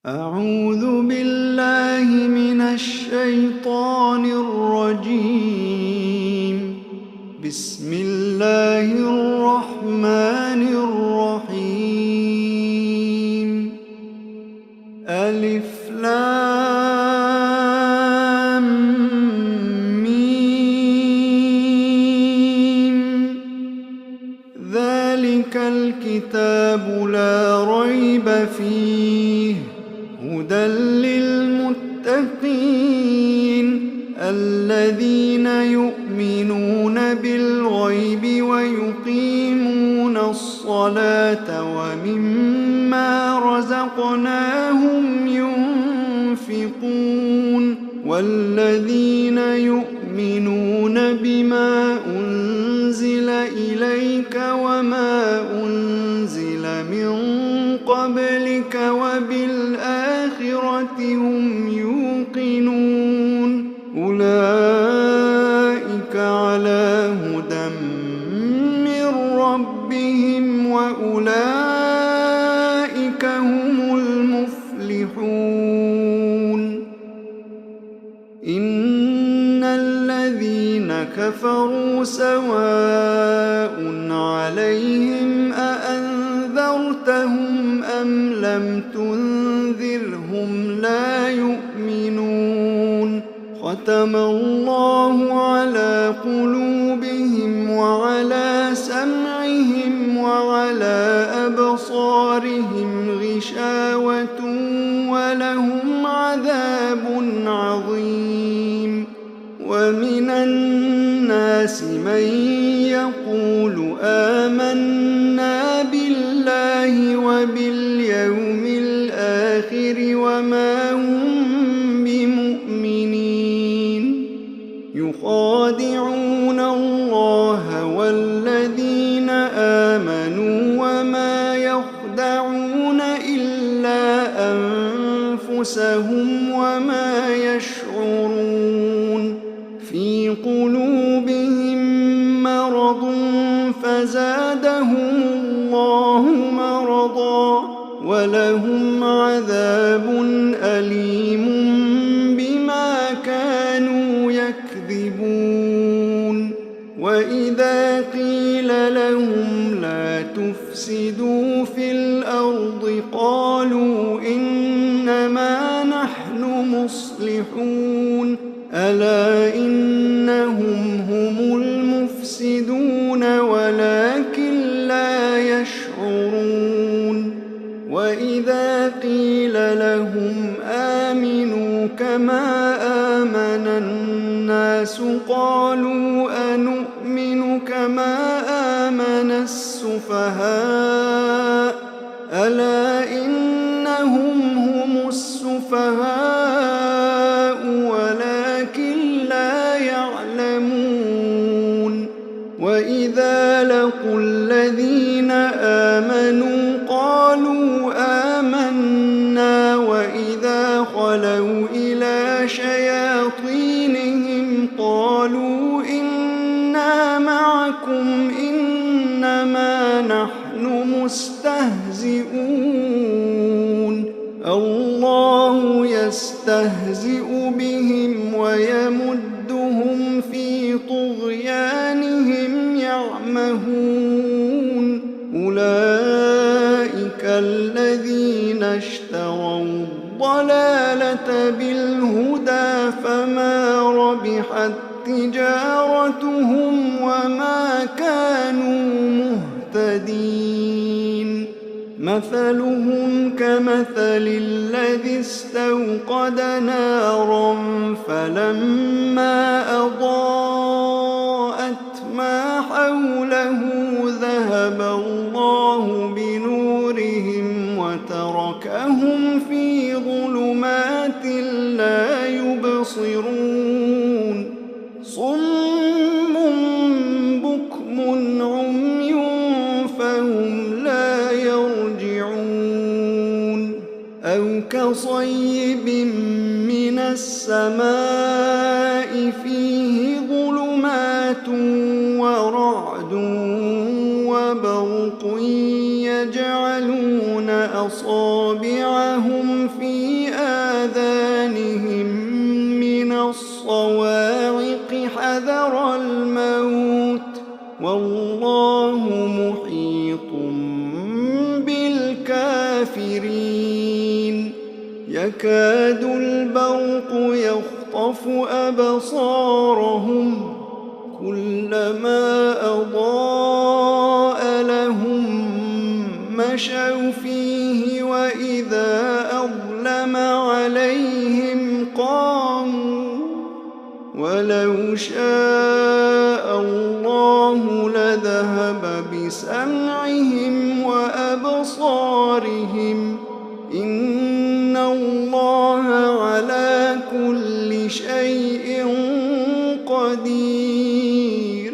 أعوذ بالله من الشيطان الرجيم. بسم الله الرحمن الرحيم. ألف لام ميم. ذلك الكتاب لا ريب فيه هدى للمتقين الذين يؤمنون بالغيب ويقيمون الصلاة ومما رزقناهم ينفقون والذين يؤمنون بما أنزل إليك وما أنزل من قبلك وبالآخرة هم يوقنون أولئك على هدى من ربهم وأولئك هم المفلحون. إن الذين كفروا سواء عليهم أأنذرتهم أم لم تنذرهم لا يؤمنون. ختم الله على قلوبهم وعلى سمعهم وعلى أبصارهم غشاوة ولهم عذاب عظيم. ومن الناس من يقول آمنا بالله وباليوم الآخر وما هم بمؤمنين. يخادعون الله والذين آمنوا وما يخدعون إلا أنفسهم وما يشعرون. في قلوبهم مرض فزادهم الله مرضا ولهم عذاب أليم بما كانوا يكذبون. وإذا قيل لهم لا تفسدوا في الأرض قالوا إنما نحن مصلحون ألا إنهم هم المفسدون ولكن لا يشعرون. وإذا قيل لهم آمنوا كما آمن الناس قالوا أنؤمن كما آمن السفهاء ألا إنهم هم السفهاء ولكن لا يعلمون. وإذا لقوا الذين آمنوا قالوا آمنا وإذا خلوا إلى شياطينهم قالوا إنا معكم إنما نحن مستهزئون. الله يستهزئ بهم ويمدهم في طغيانهم يعمهون. أولئك الذين اشتروا الضلالة بالهدى فما ربحت تجارتهم وما كانوا مهتدين. مثلهم كمثل الذي استوقد نارا فلما أضاءت ما حوله ذهب الله بنورهم وتركهم في ظلمات لا يبصرون. صم بكم عمي فهم لا يرجعون. أو كصيب من السماء فيه ظلمات ورعد وبرق يجعلون أصابعهم في آذانهم من الصواعق حذر الموت والله محيط بالكافرين يكاد البرق يخطف أبصارهم كلما أضاء لهم مشوا فيه وإذا أظلم عليهم قاموا ولو شاء الله لذهب بسمعهم وأبصارهم إن الله على كل شيء قدير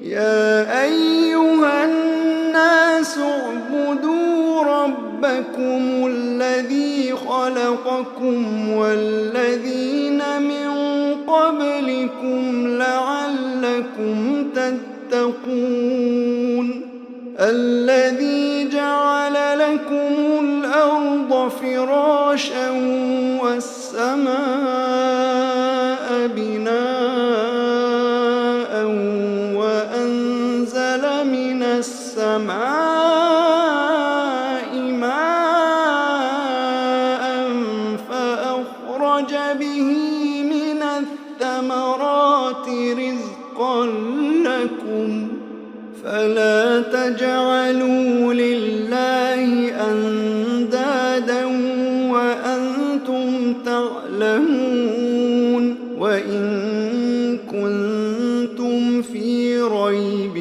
يا أيها الناس اعبدوا ربكم الذي خلقكم والذين من قبلكم لعلكم تتقون الذي جعل لكم الأرض فراشا والسماء بناء وأنزل من السماء ماء فأخرج به من الثمرات رزقا لكم فلا تجعلوا لله أندادا وأنتم تعلمون وإن كنتم في ريب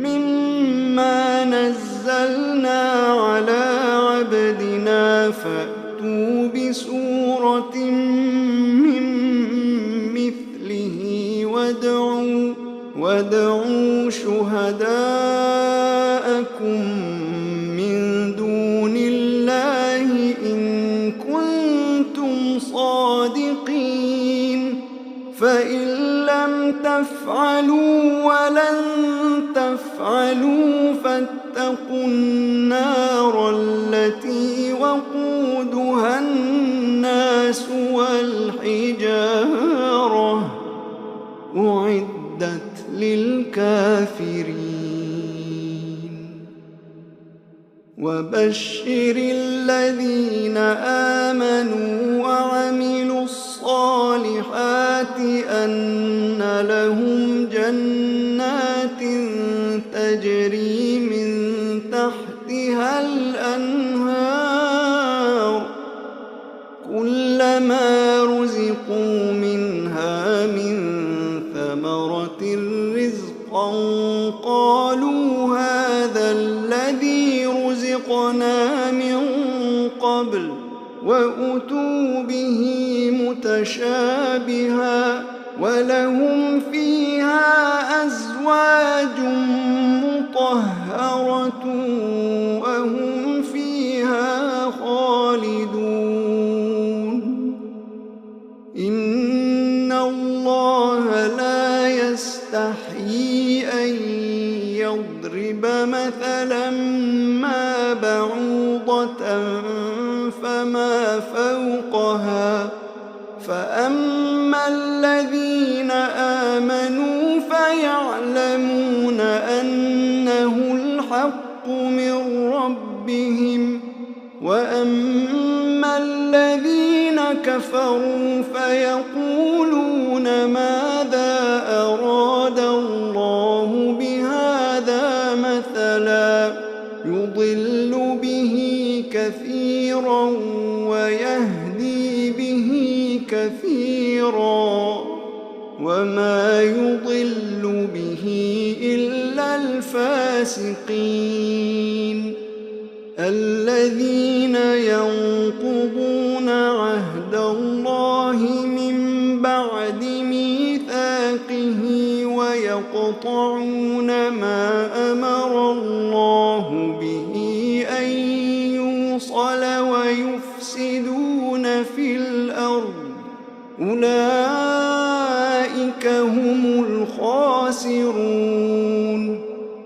مما نزلنا على عبدنا فأتوا بسورة من مثله وادعوا شهداءكم من دون الله إن كنتم صادقين فإن لم تفعلوا ولن تفعلوا فاتقوا النار التي وقودها الناس والحجارة أعدت للكافرين وبشر الذين آمنوا وعملوا الصالحات أن لهم جنات تجري من تحتها الأنهار كلما رزقوا منها من ثمرة رزقا قالوا هذا الذي رزقنا من قبل وأتوا به متشابها ولهم فيها أزواج مطهرة وهم فيها خالدون إن الله لا يستحيي أن يضرب مثلا ما بعوضة فما فوقها فأما الذين آمنوا فيعلمون أنه الحق من ربهم وأما الذين كفروا فيقولون ماذا أراد الله بهذا مثلا يضل به كثيرا ويهدي به كثيرا وما يضل به إلا الفاسقين الذين ينقضون عهد الله من بعد ميثاقه ويقطعون ما أمر الله به أن يوصل ويفسدون في الأرض أولئك هم الخاسرون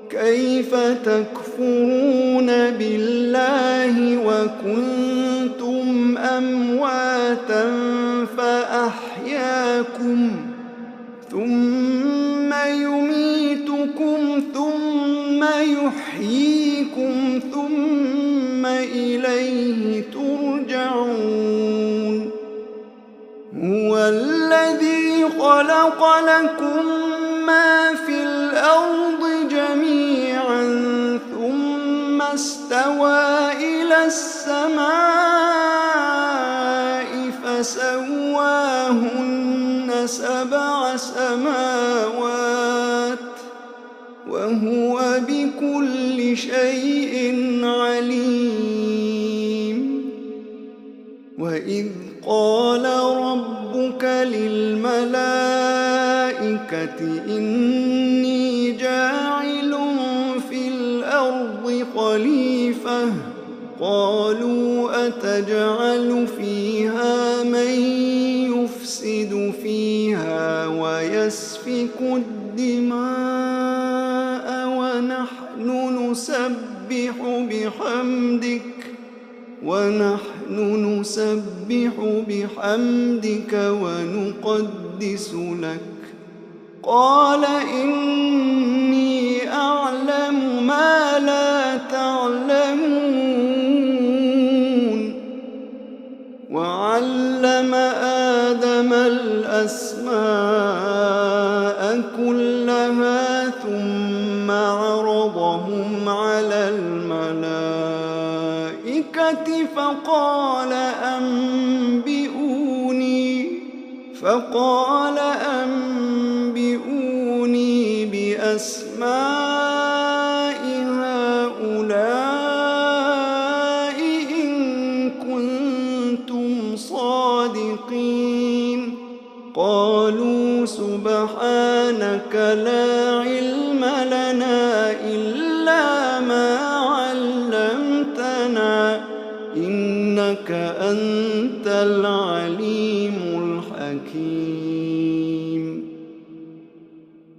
كيف تكفرون بالله وكنتم لكم ثم يميتكم ثم يحييكم ثم إليه ترجعون هو الذي خلق لكم ما في الأرض جميعا ثم استوى إلى السماء فسواهن 7 سماوات وهو بكل شيء عليم وإذ قال ربك للملائكة إني جاعل في الأرض خليفة قالوا أتجعل فيها من يفسد فيها ويسفك الدماء ونحن نسبح بحمدك ونقدس لك قال إني أعلم ما لا تعلمون وعلم آدم الأسماء كلها ثم عرضهم على الملائكة فقال أنبئوني بأسماء هؤلاء إن كنتم صادقين قالوا سبحانك لا علم لنا إلا ما علمتنا إنك أنت العليم الحكيم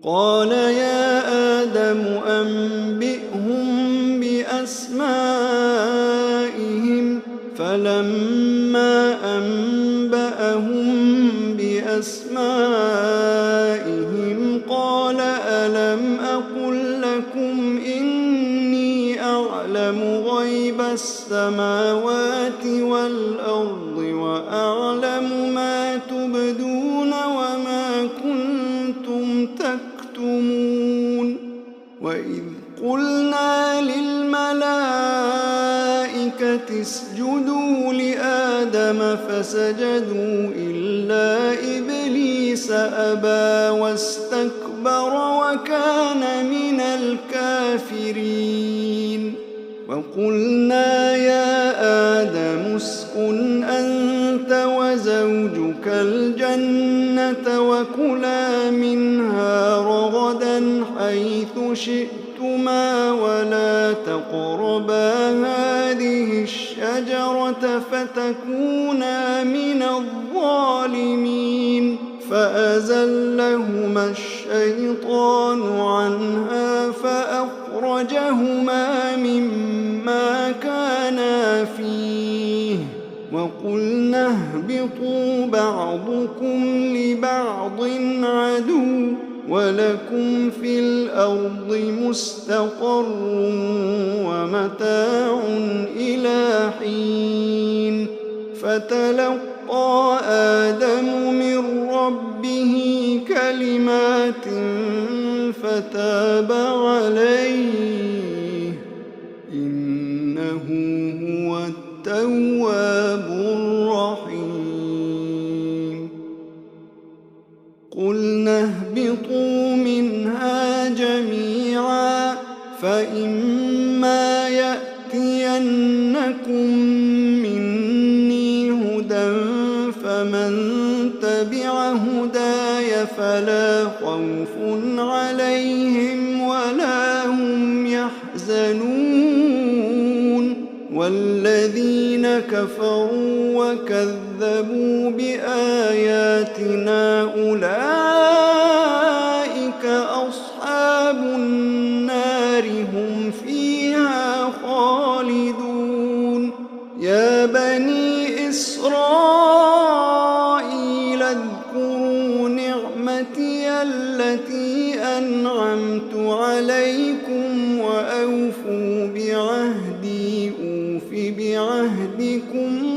قال يا آدم أنبئهم بأسمائهم فلما أنبأهم بأسمائهم قال ألم أقل لكم إني أعلم غيب السماوات والأرض وأعلم ما تبدون وما كنتم تكتمون وإذ قلنا للملائكة اسجدوا لآدم فسجدوا إلا إبليس أبى واستكبر وكان من الكافرين وقلنا يا آدم اسكن أنت وزوجك الجنة وكلا منها رغدا حيث شئتما ولا تقربا هذه الشجرة فتكونا من الظالمين فأزلهما الشيطان عنها فأخرجهما مما كانا فيه وقلنا اهبطوا بعضكم لبعض عدو ولكم في الأرض مستقر ومتاع إلى حين فتلقى آدم من ربه كلمات فتاب عليه إنه هو التواب الرحيم قلنا اهبطوا منها جميعا فإما يأتينكم مني هدى فمن تبع هداي فلا خوف عليهم ولا هم يحزنون والذين كفروا وكذبوا بآياتنا أولئك أصحاب النار هم فيها خالدون يا بني إسرائيل اذكروا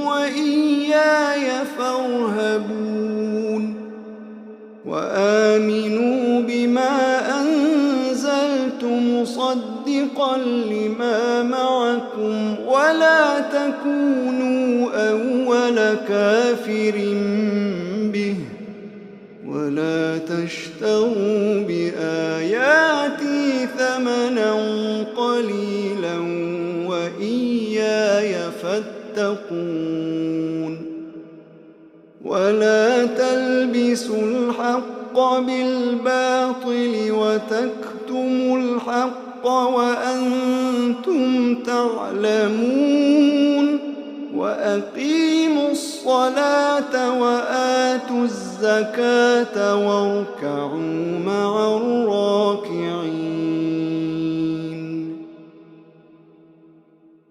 وإياي فارهبون وآمنوا بما أنزلت مصدقا لما معكم ولا تكونوا أول كافر به ولا تشتروا بآياتي ثمنا قليلا وإياي فاتقون ولا تلبسوا الحق بالباطل وتكتموا الحق وأنتم تعلمون وأقيموا الصلاة وآتوا الزكاة واركعوا مع الراكعين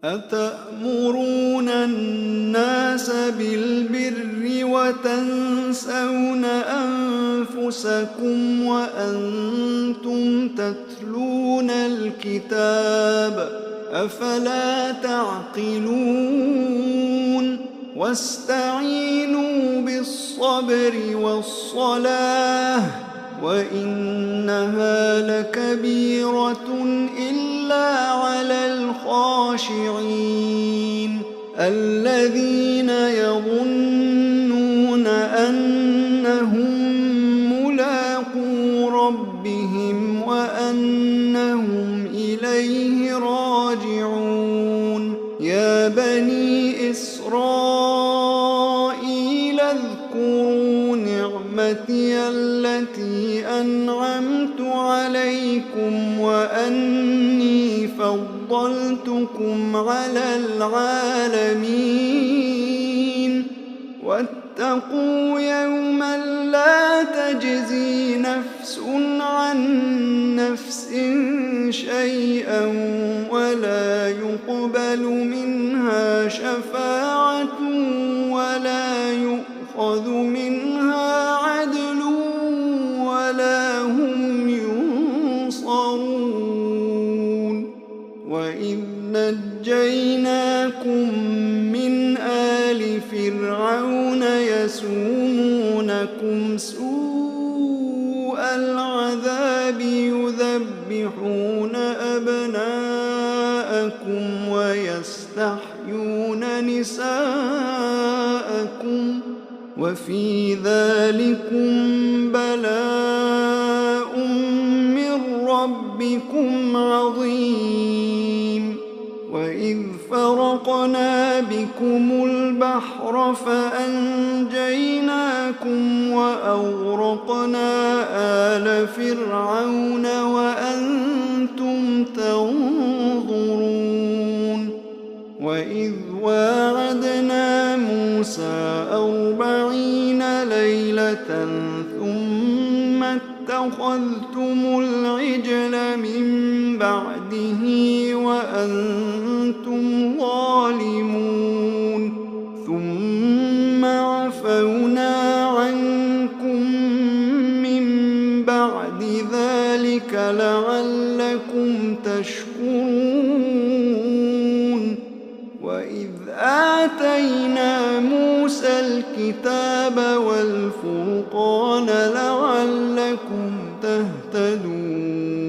أتأمرون الناس بالبر وتنسون أنفسكم وأنتم تتلون الكتاب أفلا تعقلون واستعينوا بالصبر والصلاة وإنها لكبيرة إلا على الخاشعين الذين يظنون أنهم ملاقو ربهم وأنهم إليه راجعون يا بني إسرائيل اذكروا نعمتي التي أنعمت عليكم وأني فضلتكم على العالمين واتقوا يوما لا تجزي نفس عن نفس شيئا ولا يقبل منها شفاعة ولا يؤخذ منها عدل ولا هم ينصرون وإذ نجيناكم من آل فرعون يسومونكم سوء العذاب يذبحون أبناءكم ويستحيون نساءكم وفي ذلكم بلاء من ربكم عظيم وإذ فرقنا بكم البحر فأنجيناكم وأغرقنا آل فرعون وأنتم تنظرون وإذ واعدنا موسى 40 ليلة ثم اتخذتم العجل من بعده وأنتم ظالمون ثم عفونا عنكم من بعد ذلك لعلكم تشكرون وإذ آتينا موسى الكتاب والفرقان لعلكم تهتدون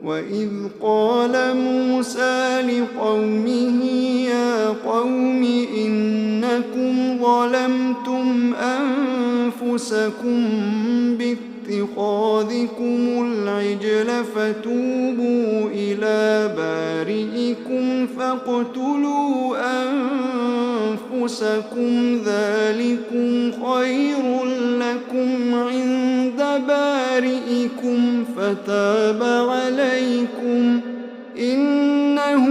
وإذ قال موسى لقومه يا قوم إنكم ظلمتم أنفسكم باتخاذكم العجل فتوبوا إلى بارئكم فاقتلوا أنفسكم ذلكم خير لكم عند بارئكم فتاب عليكم إنه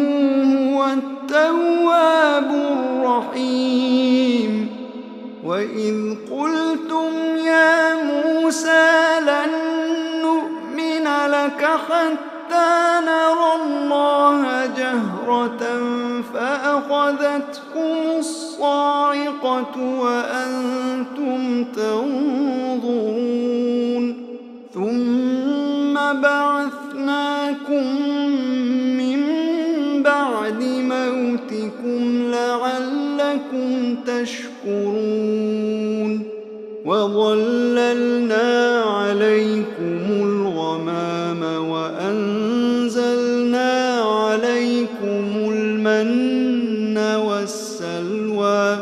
هو التواب الرحيم وإذ قلتم يا موسى لن نؤمن لك حتى نرى الله جهرة فأخذتكم الصاعقة وأنتم تنظرون ثم بعثناكم من بعد موتكم لعلكم لعلكم تشكرون وظللنا عليكم الغمام وأنزلنا عليكم المن والسلوى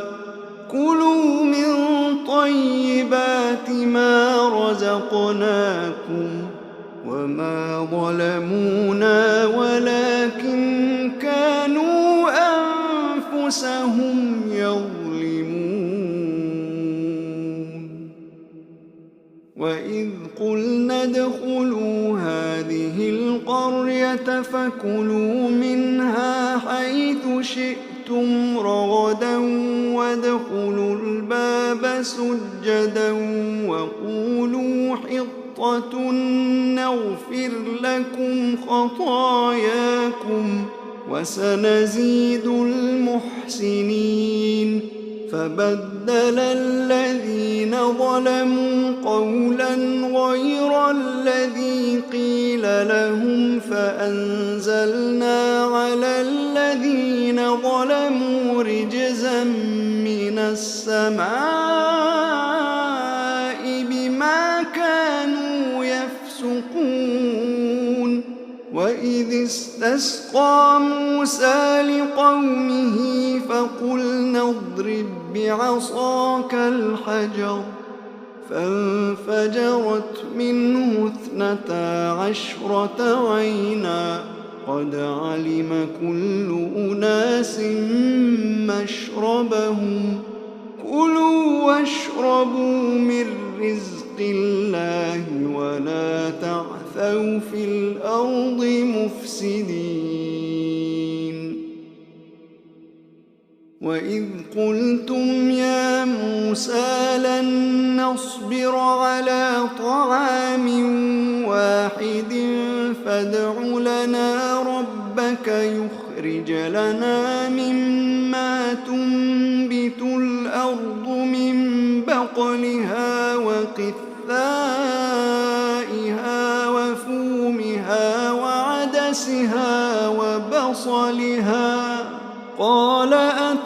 كلوا من طيبات ما رزقناكم وما ظلمونا ولكن كانوا أنفسهم يظلمون وإذ قلنا ادخلوا هذه القرية فكلوا منها حيث شئتم رغدا وادخلوا الباب سجدا وقولوا حطة نغفر لكم خطاياكم وسنزيد المحسنين فبدل الذين ظلموا قولا غير الذي قيل لهم فأنزلنا على الذين ظلموا رجزا من السماء بما كانوا يفسقون وإذ استسقى موسى لقومه فقلنا اضرب بعصاك الحجر فانفجرت منه 12 عينا قد علم كل أناس مشربهم كلوا واشربوا من رزق الله ولا تعثوا في الأرض مفسدين وإذ قلتم يا موسى لن نصبر على طعام واحد فادع لنا ربك يخرج لنا مما تنبت الأرض من بقلها وقثائها وفومها وعدسها وبصلها قال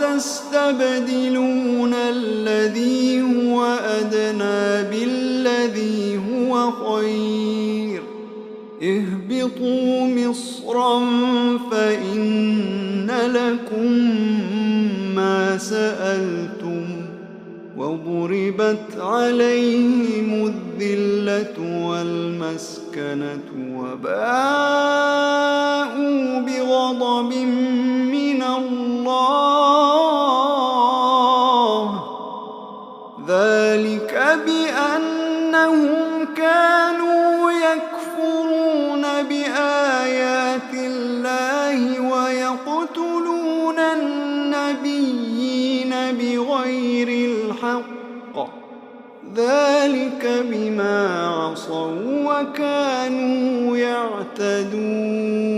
أتستبدلون الذي هو أدنى بالذي هو خير اهبطوا مصرا فإن لكم ما سألتم وضربت عليهم الذلة والمسكنة وباءوا بغضب من الله ذلك بأنهم كانوا يكفرون بآيات الله ويقتلون النبيين بغير الحق ذلك بما عصوا وكانوا يعتدون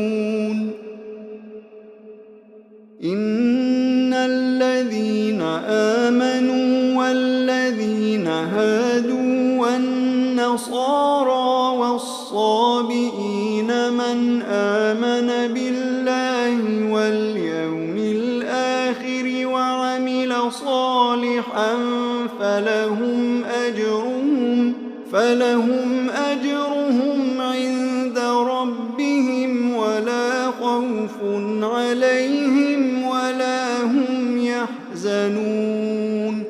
إن الذين آمنوا والذين هادوا والنصارى والصابئين من آمن بالله واليوم الآخر وعمل صالحا فلهم أجرهم عند ربهم ولا خوف عليهم ولا هم يحزنون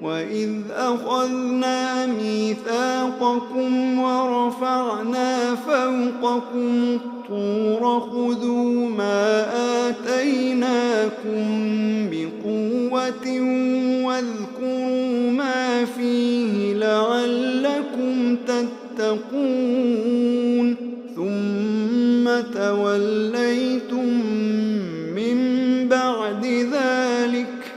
وإذ أخذنا ميثاقكم ورفعنا فوقكم الطور خذوا ما آتيناكم بقوة واذكروا ما فيه لعلكم تتقون ثم توليتم من بعد ذلك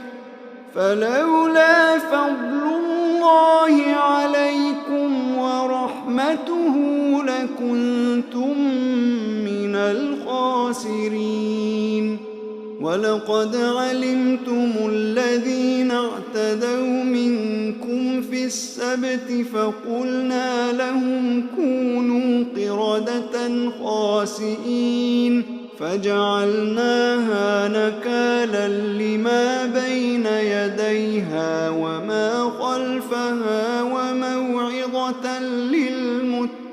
فلولا فضل الله عليكم ورحمته لكنتم من الخاسرين ولقد علمتم الذين اعتدوا منكم في السبت فقلنا لهم كونوا قردة خاسئين فجعلناها نكالا لما بين يديها وما خلفها وموعظة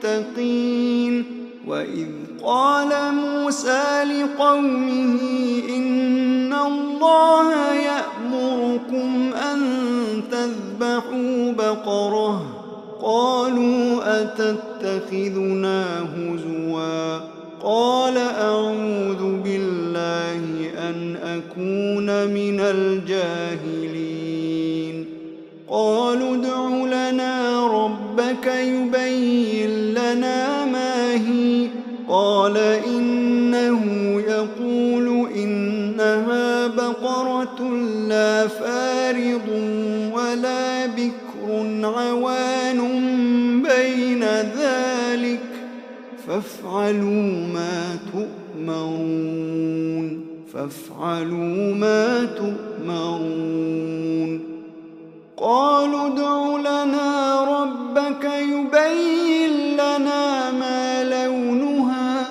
للمتقين. وإذ قال موسى لقومه إن الله يأمركم أن تذبحوا بقرة قالوا أتتخذنا هزوا قال أعوذ بالله أن أكون من الجاهلين. قالوا ادع لنا ربك يبين لنا ما هي قال إنه يقول إنها بقرة لا فارض ولا بكر عوان بين ذلك فافعلوا ما تؤمرون. قالوا ادع لنا ربك يبين لنا ما لونها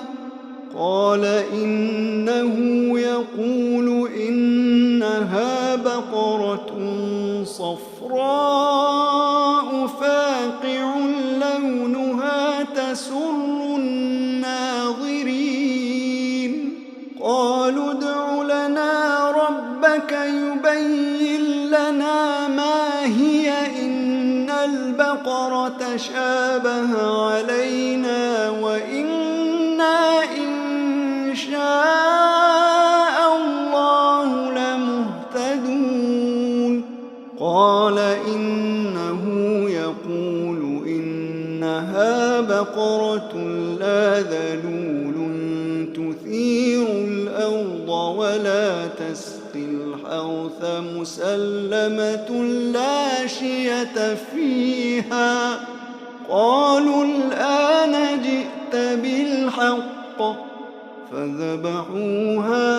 قال إنه يقول إنها بقرة صفراء فاقع لونها تسر الناظرين. قالوا ادع لنا ربك يبين لنا ما هي إن البقرة شابه علينا وإنا إن شاء الله لمهتدون. قال إنه يقول إنها بقرة لا ذلول تثير الأرض ولا تسقي الحرث مسلمة لا شية فيها. قالوا الآن جئت بالحق فذبحوها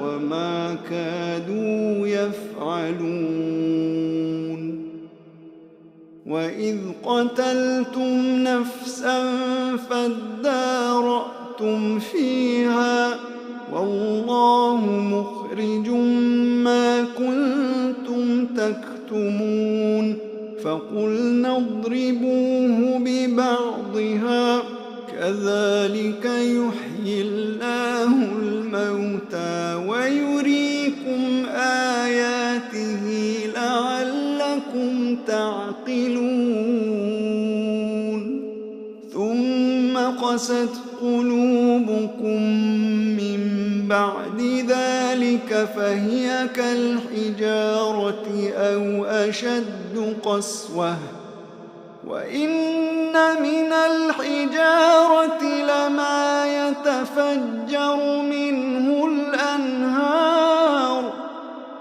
وما كادوا يفعلون. وإذ قتلتم نفسا فادارأتم فيها والله مخرج ما كنتم تكتمون. فقلنا اضربوه ببعضها كذلك يحيي الله الموتى ويريكم آياته لعلكم تعقلون. ثم قست قلوبكم من بعد ذلك فهي كالحجارة أو أشد قسوة. وإن من الحجارة لما يتفجر منه الأنهار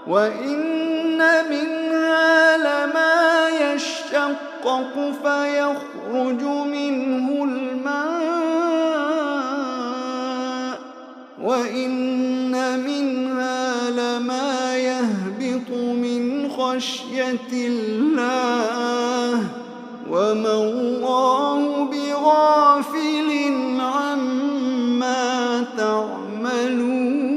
وإن منها لما يشقق فيخرج منه الماء وإن منها لما يهبط من خشية الله وما الله بغافل عما تعملون.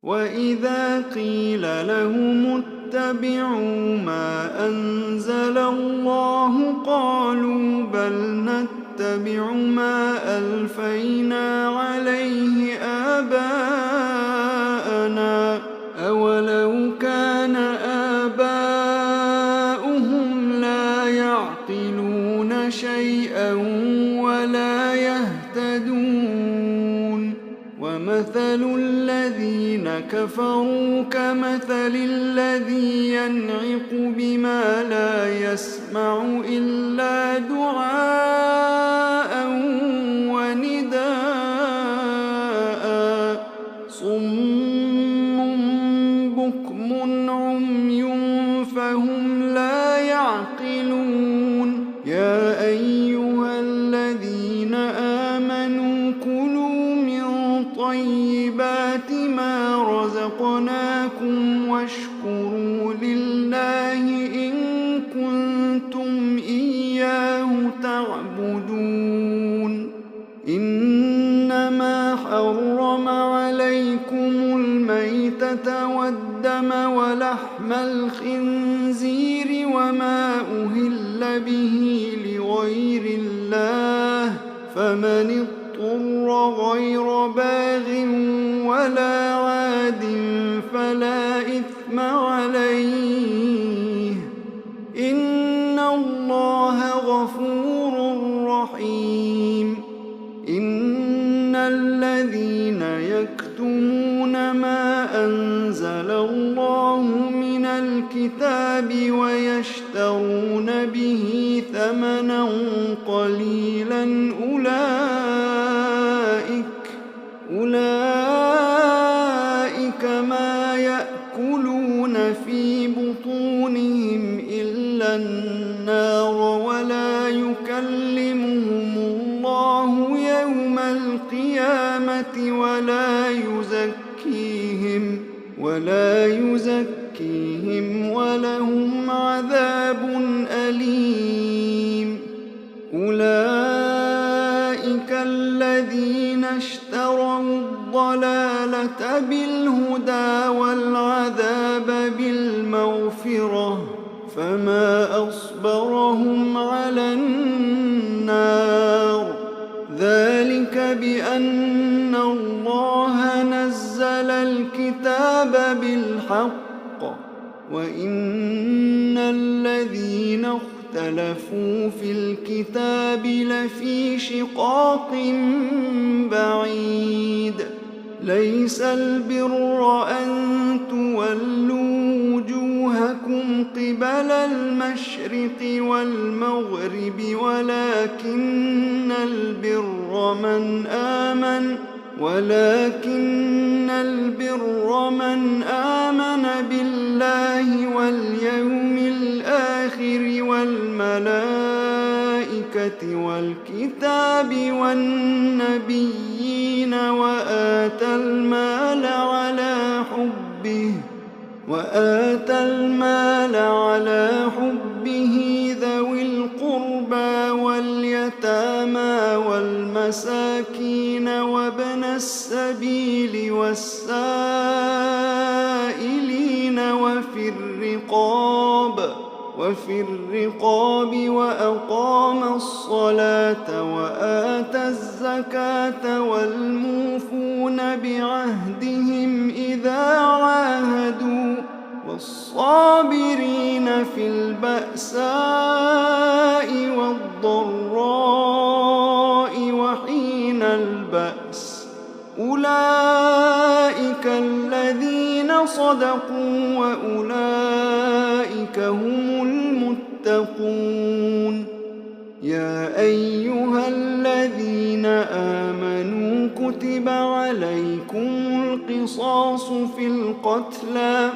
وإذا قيل لهم اتبعوا ما أنزل الله قالوا بل نتبع ما ألفينا عليه آباءنا أولو كان آباؤهم لا يعقلون شيئا ولا يهتدون. ومثل الذين كفروا كمثل الذي ينعق بما لا يسمع إلا دعاء ونداء صم بكم عمي فهم لا يعقلون. يا أيها الذين آمنوا كلوا من طيبات ما رزقناكم واشكروا لله إن الميتة والدم ولحم الخنزير وما أهل به لغير الله فمن اضطر غير باغ ولا عاد فلا إثم عليه إن الله غفور رحيم. إن الذين يكتمون ما أنزل الله من الكتاب ويشترون به ثمنا قليلا أولئك ما يأكلون في بطونهم إلا النار ولا يكلمهم الله يوم القيامة ولا يزكيهم ولهم عذاب أليم. أولئك الذين اشتروا الضلالة بالهدى والعذاب بالمغفرة فما أصبرهم على النار ذلك بأن الله نزل الكتاب بالحق وإن الذين اختلفوا في الكتاب لفي شقاق بعيد. ليس البر أن تولوا وجوهكم قبل المشرق والمغرب ولكن البر من آمن بالله واليوم الآخر والملائكة والكتاب والنبيين وآتى المال على حبه ذوي القربى واليتامى والمساكين وابن السبيل والسائلين وفي الرقاب وأقام الصلاة وآتى الزكاة والموفون بعهدهم إذا عاهدوا والصابرين في البأساء والضراء وحين البأس أولئك الذين صدقوا وأولئك هم المتقون. يا أيها الذين آمنوا كتب عليكم القصاص في القتلى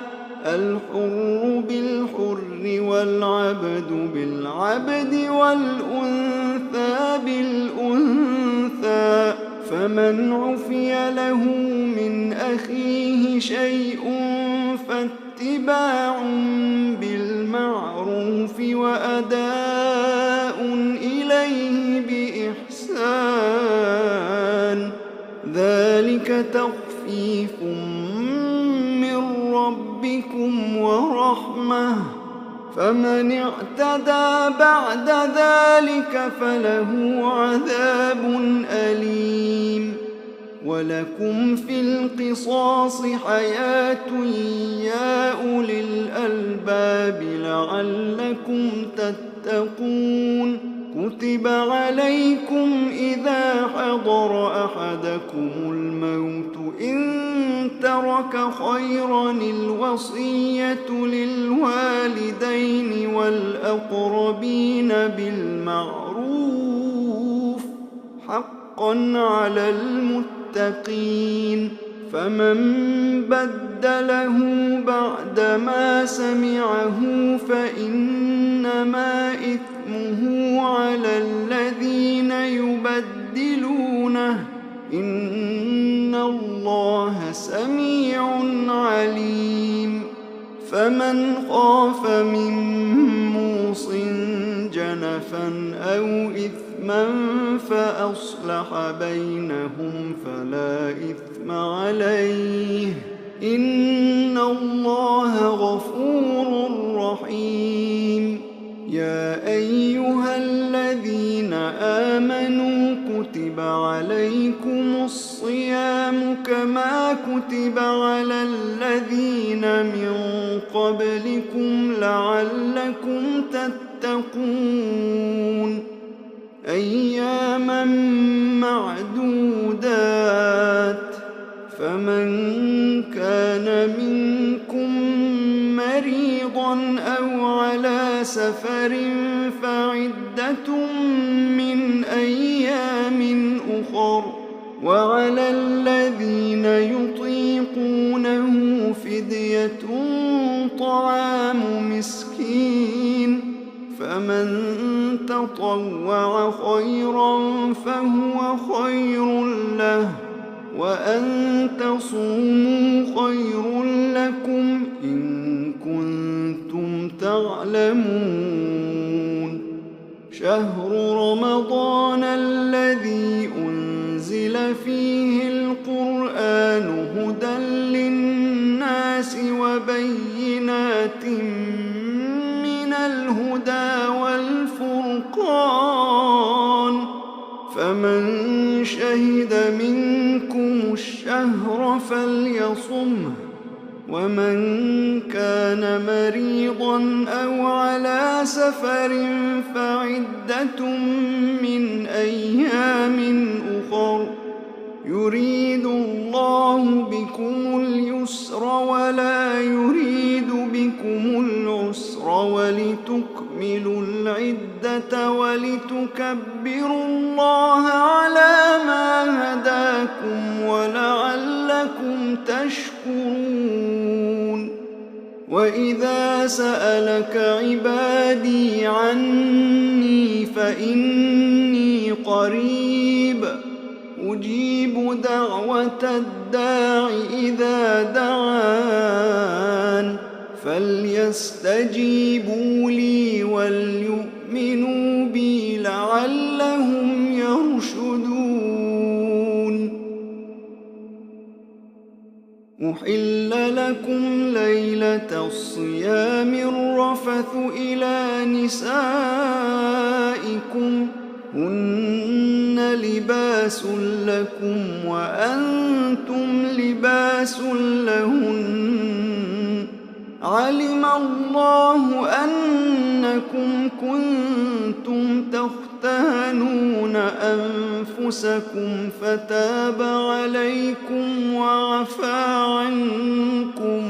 الحر بالحر والعبد بالعبد والأنثى بالأنثى فمن عفي له من أخيه شيء فاتباع بالمعروف وأداء إليه بإحسان ذلك تخفيف من ربكم ورحمة فمن اعتدى بعد ذلك فله عذاب أليم. ولكم في القصاص حياة يا أولي الألباب لعلكم تتقون. كتب عليكم إذا حضر أحدكم الموت إن ترك خيرا الوصية للوالدين والأقربين بالمعروف حقا على المتقين. فمن بدله بعدما سمعه فإنما إثمه على الذين يبدلونه إن الله سميع عليم. فمن خاف من موص جنفا أو إثما فأصلح بينهم فلا إثم عليه إن الله غفور رحيم. يا أيها الذين آمنوا كتب عليكم الصيام كما كتب على الذين من قبلكم لعلكم تتقون. أياما معدودات، فمن كان منكم مريضا أو على سفر فعدة من أيام أخر، وعلى الذين يطيقونه فدية طعام مسكين، فمن تطوع خيرا فهو خير له، وأن تصوموا خير لكم إن كنتم تعلمون. شهر رمضان الذي أنزل فيه القرآن هدى للناس وبينات من الهدى والفرقان، فمن شهد منكم الشهر فليصمه، ومن كان مريضا أو على سفر فعدة من أيام أخر، يريد الله بكم اليسر ولا يريد بكم العسر، ولتكملوا العدة ولتكبروا الله على ما هداكم ولعلكم تشكرون. وإذا سألك عبادي عني فإني قريب أجيب دعوة الداع إذا دعان، فليستجيبوا لي وليؤمنوا بي لعلهم يرشدون. أحل لكم ليلة الصيام الرفث إلى نسائكم هن لباس لكم وأنتم لباس لهن، علم الله أنكم كنتم تختانون أنفسكم فتاب عليكم وعفى عنكم،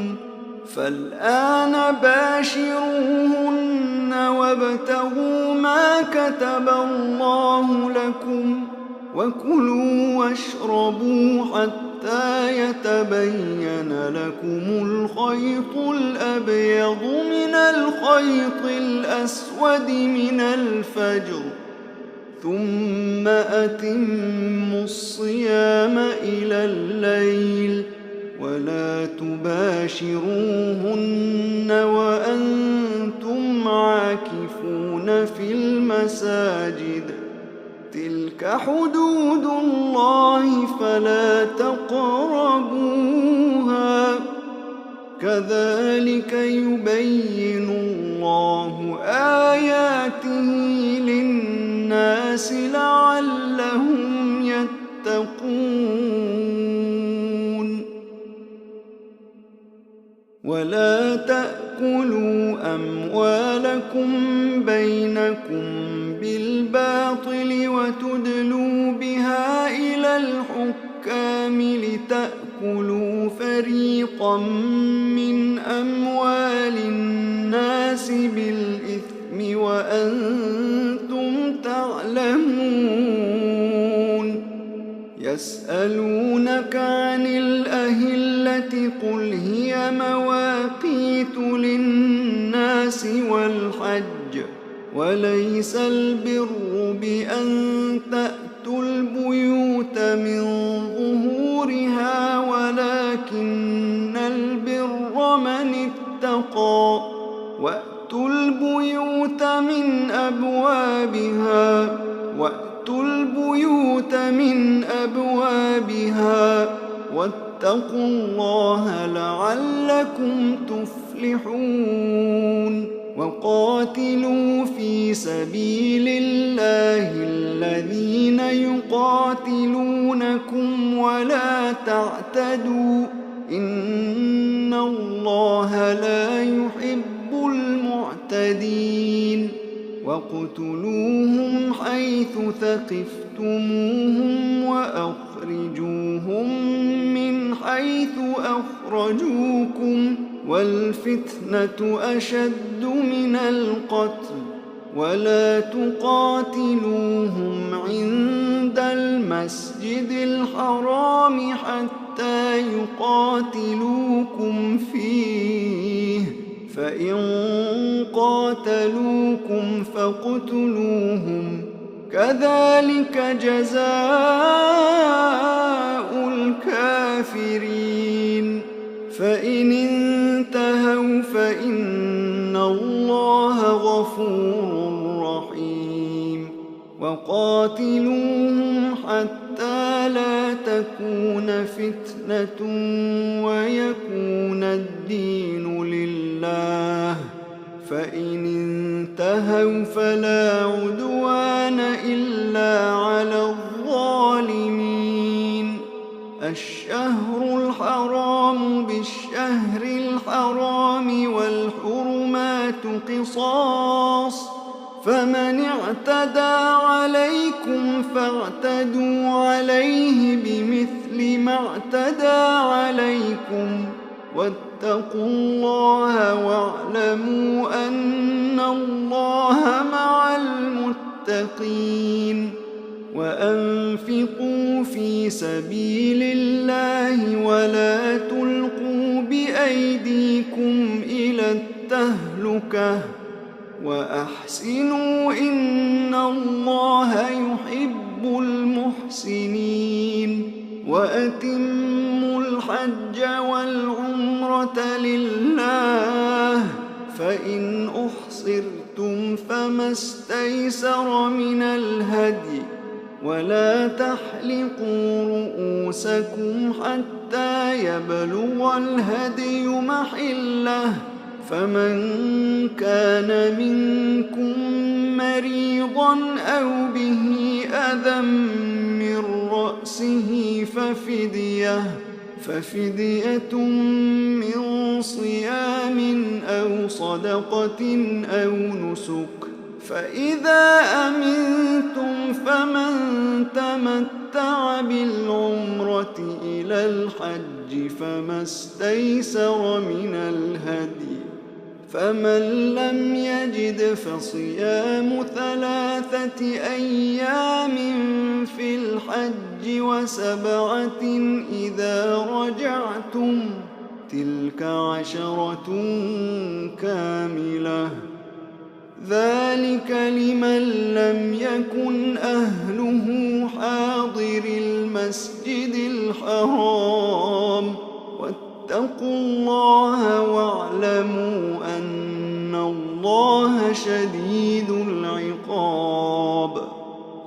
فالآن باشروهن وابتغوا ما كتب الله لكم، وكلوا واشربوا حتى يتبين لكم الخيط الأبيض من الخيط الأسود من الفجر، ثم أتموا الصيام إلى الليل، ولا تباشروهن وأنتم عاكفون في المساجد، تلك حدود الله فلا تقربوها، كذلك يبين الله آياته للناس لعلهم يتقون. ولا تأكلوا أموالكم بينكم بالباطل وتدلوا بها إلى الحكام لتأكلوا فريقا من أموال الناس بالإثم وأنتم تعلمون. يسألونك عن الأهلة قل هي مواقيت للناس والحج، وليس البر بأن تأتوا البيوت من ظهورها، ولكن البر من اتقى، وأتوا البيوت من أبوابها، واتقوا الله لعلكم تفلحون وقاتلوا في سبيل الله الذين يقاتلونكم ولا تعتدوا إن الله لا يحب المعتدين واقتلوهم حيث ثقفتموهم وأخرجوهم من حيث أخرجوكم والفتنة أشد من القتل ولا تقاتلوهم عند المسجد الحرام حتى يقاتلوكم فيه فإن قاتلوكم فاقتلوهم كذلك جزاء الكافرين فإن انتهوا فإن الله غفور رحيم وقاتلوهم حتى لا تكون فتنة ويكون الدين لله فإن انتهوا فلا عدوان إلا على الظالمين الشهر الحرام بالشهر الحرام والحرمات قصاص فمن اعتدى عليكم فاعتدوا عليه بمثل ما اعتدى عليكم واتقوا الله واعلموا أن الله مع المتقين وأنفقوا في سبيل الله ولا تلقوا بأيديكم إلى التهلكة وأحسنوا إن الله يحب المحسنين وأتموا الحج والعمرة لله فإن أحصرتم فما استيسر من الهدي ولا تحلقوا رؤوسكم حتى يبلغ الهدي محله فمن كان منكم مريضا أو به أذى من رأسه ففدية من صيام أو صدقة أو نسك فإذا أمنتم فمن تمتع بالعمرة إلى الحج فما استيسر من الهدي فمن لم يجد فصيام 3 أيام في الحج و7 إذا رجعتم تلك 10 كاملة ذلك لمن لم يكن أهله حاضر المسجد الحرام واتقوا الله واعلموا أن الله شديد العقاب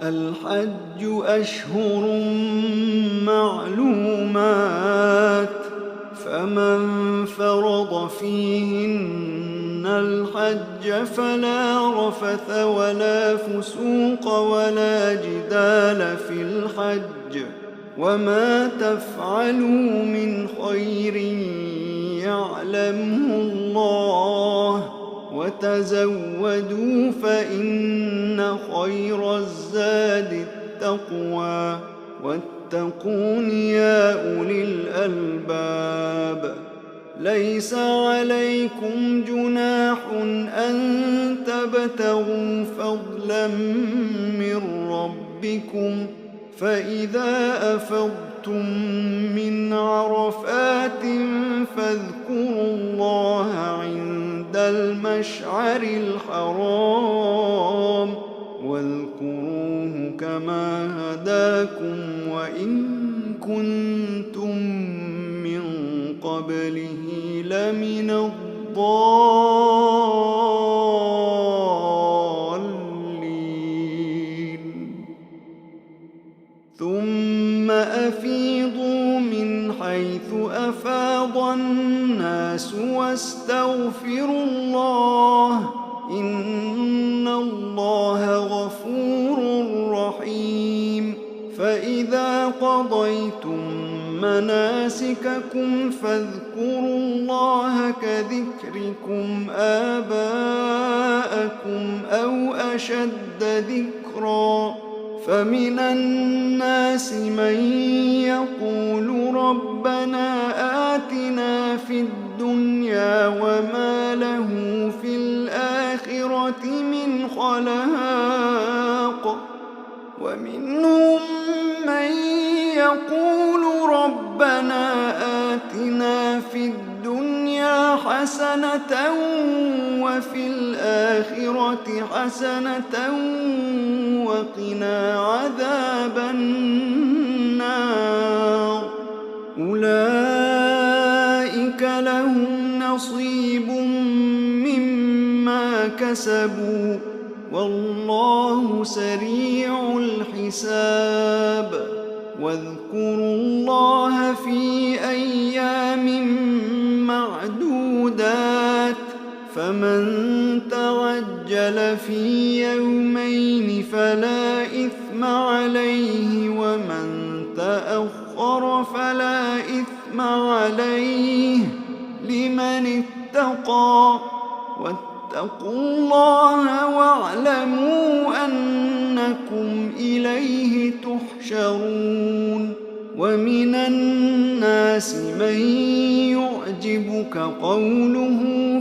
الحج أشهر معلومات فمن فرض فيهن الحج فلا رفث ولا فسوق ولا جدال في الحج وما تفعلوا من خير يعلمه الله وتزودوا فإن خير الزاد التقوى واتقون يا أولي الألباب ليس عليكم جناح أن تبتغوا فضلا من ربكم فإذا أفضتم من عرفات فاذكروا الله عند المشعر الحرام واذكروه كما هداكم وإن كنتم من قبله لمن الضالين ثم ثم أفيضوا من حيث أفاض الناس واستغفروا الله إن الله غفور رحيم فإذا قضيتم مناسككم فاذكروا الله كذكركم آباءكم أو أشد ذكرا فمن الناس من يقول ربنا آتنا في الدنيا وما له في الآخرة من خلاق ومنهم من يقول ربنا آتنا في الدنيا حسنة وفي الآخرة حسنة وقنا عذاب النار أولئك لهم نصيب مما كسبوا والله سريع الحساب واذكروا الله في أيام معدودات فمن تعجل في يومين فلا إثم عليه ومن تأخر فلا إثم عليه لمن اتقى واتقوا الله واعلموا أنكم إليه تحشرون ومن الناس من يعجبك قوله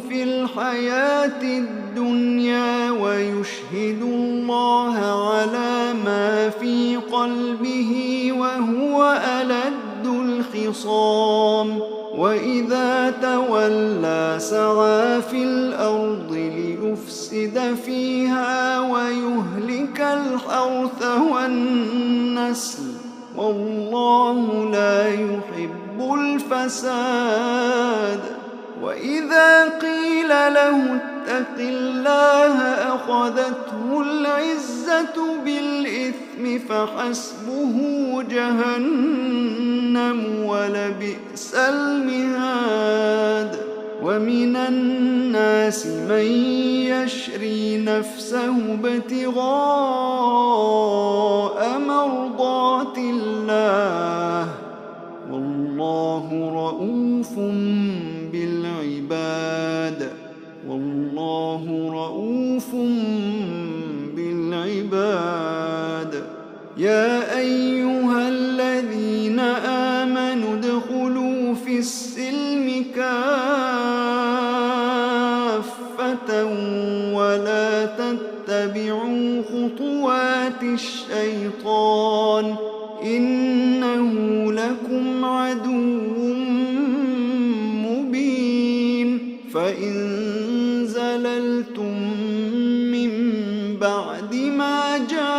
في الحياة الدنيا ويشهد الله على ما في قلبه وهو ألد الخصام وإذا تولى سعى في الأرض ليفسد فيها ويهلك الحرث والنسل والله لا يحب الفساد وإذا قيل له اتق الله أخذته العزة بالإثم فحسبه جهنم ولبئس المهاد ومن الناس من يشري نفسه ابتغاء مرضات الله والله رؤوف بالعباد والله رؤوف بالعباد يا أيها الذين آمنوا ادخلوا في السلم كافة ولا تتبعوا خطوات الشيطان إنه لكم عدو مبين فإن زللتم من بعد ما جاءتكم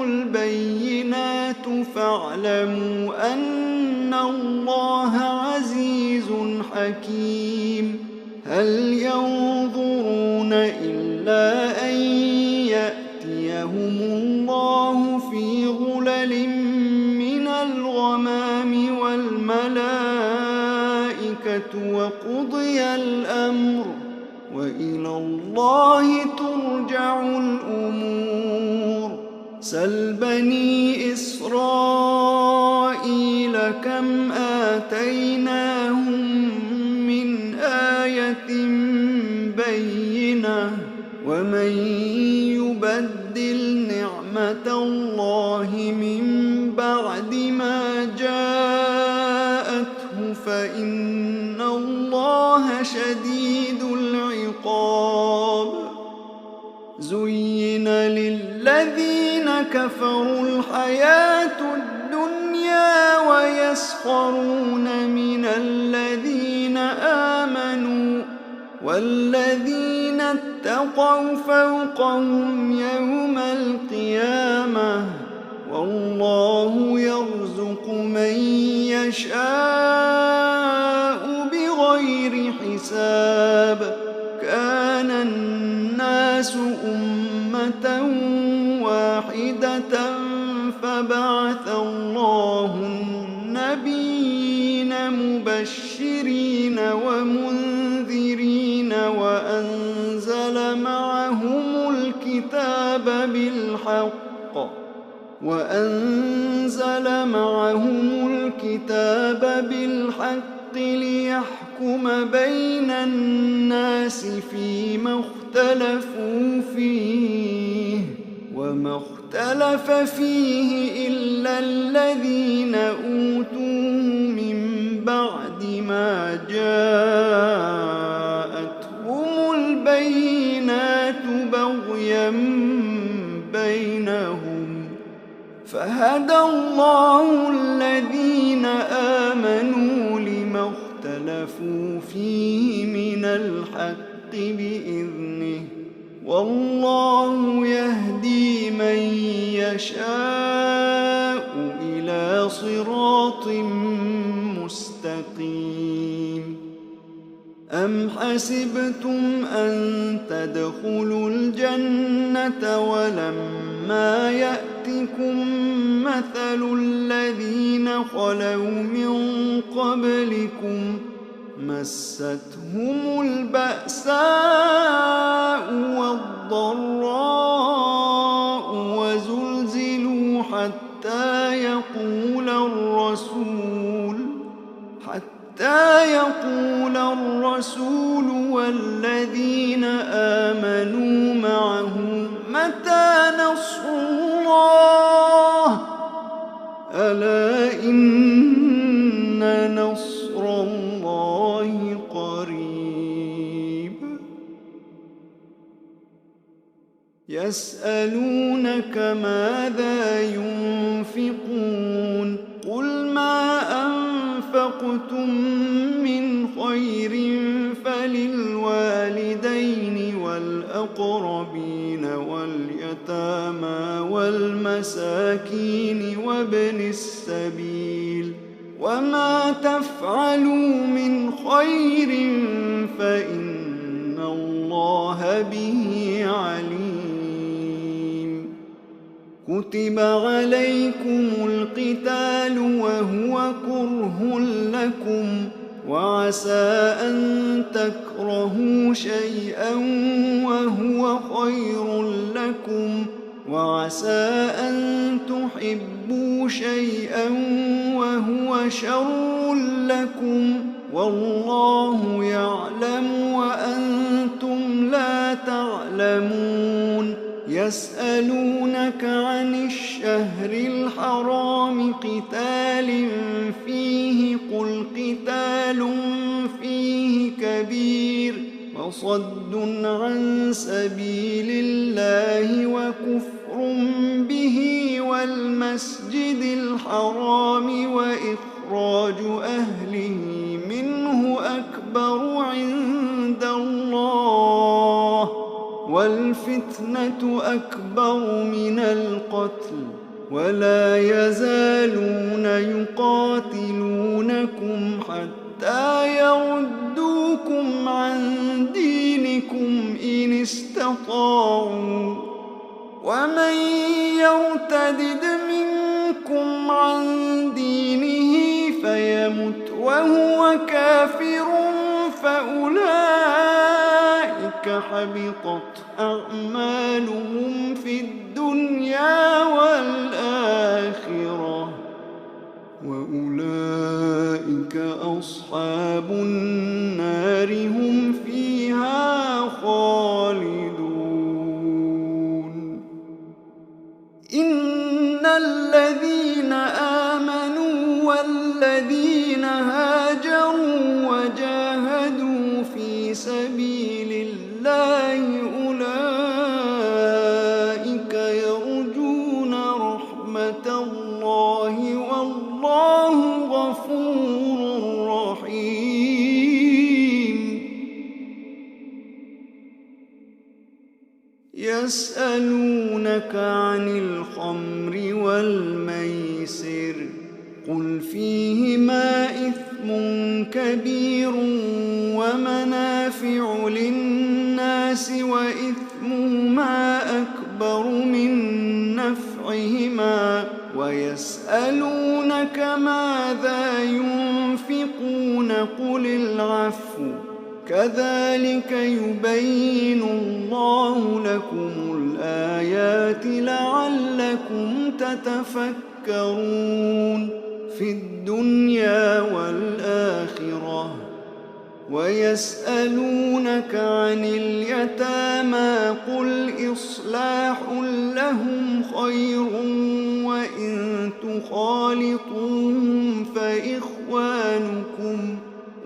البينات فاعلموا أن الله عزيز حكيم هل ينظرون إلا أن يأتيهم الله في غلل من الغمام والملائكة وقضي الأمر وإلى الله ترجع الأمور سل بني إسرائيل كم آتيناهم من آية بينة ومن يبدل نعمة الله من بعد ما جاءته فإن الله شديد العقاب زين للذين كفروا الحياة الدنيا ويسخرون من الذين آمنوا والذين اتقوا فوقهم يوم القيامة والله يرزق من يشاء بغير حساب كان الناس أمة واحدة فبعث الله النبيين مبشرين ومنذرين وأنزل معهم الكتاب بالحق ليحكم بين الناس فيما اختلفوا فيه وما اختلف فيه إلا الذين أوتوه من بعد ما جاءتهم البينات بغيا بينهم فهدى الله الذين آمنوا لما اختلفوا فيه من الحق بإذنه والله يهدي من يشاء إلى صراط مستقيم. أم حسبتم أن تدخلوا الجنة ولما يأتكم مثل الذين خلوا من قبلكم مستهم البأساء والضراء وزلزلوا حتى يقول الرسول والذين آمنوا معه متى نصر الله ألا إن نصر الله قريب. يسألونك ماذا ينفقون قل ما أنفقتم من خير فللوالدين والأقربين واليتامى والمساكين وابن السبيل وما تفعلوا من خير فإن الله به عليم. كتب عليكم القتال وهو كره لكم وعسى أن تكرهوا شيئا وهو خير لكم وعسى أن تحبوا شيئا وهو شر لكم والله يعلم وأنتم لا تعلمون. يسألونك عن الشهر الحرام قتال فيه قل قتال فيه كبير وصد عن سبيل الله وكفر به والمسجد الحرام وإخراج أهله منه أكبر عند الله والفتنة أكبر من القتل ولا يزالون يقاتلونكم حتى يردوكم عن دينكم إن استطاعوا ومن يرتدد منكم عن دينه فيمت وهو كافر فأولئك حبطت أعمالهم في الدنيا والآخرة وأولئك أصحاب النار هم فيها خالدون. إن الذين آمنوا والذين هاجروا وجاهدوا في سبيل الله أولئك يرجون رحمة الله والله غفور رحيم. يسألونك عن الخمر والميسر قل فيهما إثم كبير ومنافع للناس وإثمهما أكبر من نفعهما ويسألونك ماذا ينفقون قل العفو كذلك يبين الله لكم الآيات لعلكم تتفكرون في الدنيا والآخرة. ويسألونك عن اليتامى قل إصلاح لهم خير وإن تخالطوهم فإخوانكم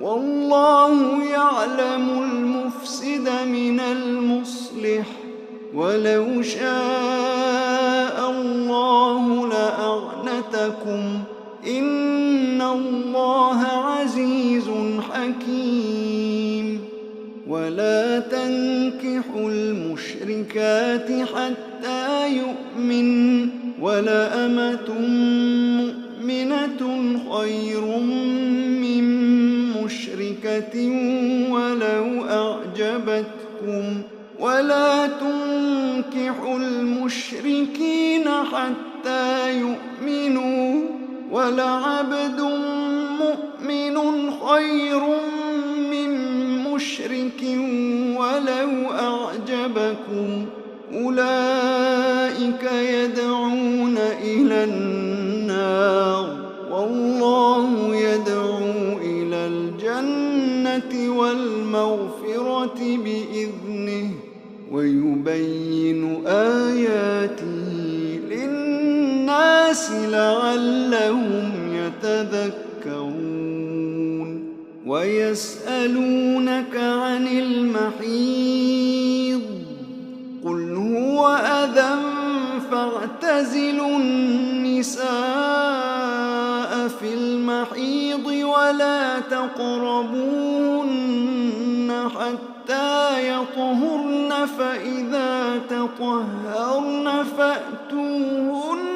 والله يعلم المفسد من المصلح ولو شاء الله لأعنتكم إن الله عزيز حكيم. ولا تنكحوا المشركات حتى يؤمن ولأمة مؤمنة خير من مشركة ولو أعجبتكم ولا تنكحوا المشركين حتى يؤمنوا ولعبد مؤمن خير من مشرك ولو أعجبكم أولئك يدعون إلى النار والله يدعو إلى الجنة والمغفرة بإذنه ويبين آياته للناس لعلهم يتذكرون. ويسألونك عن المحيض قل هو أذى فاعتزلوا النساء في المحيض ولا تقربوهن حتى يطهرن فإذا تطهرن فأتوهن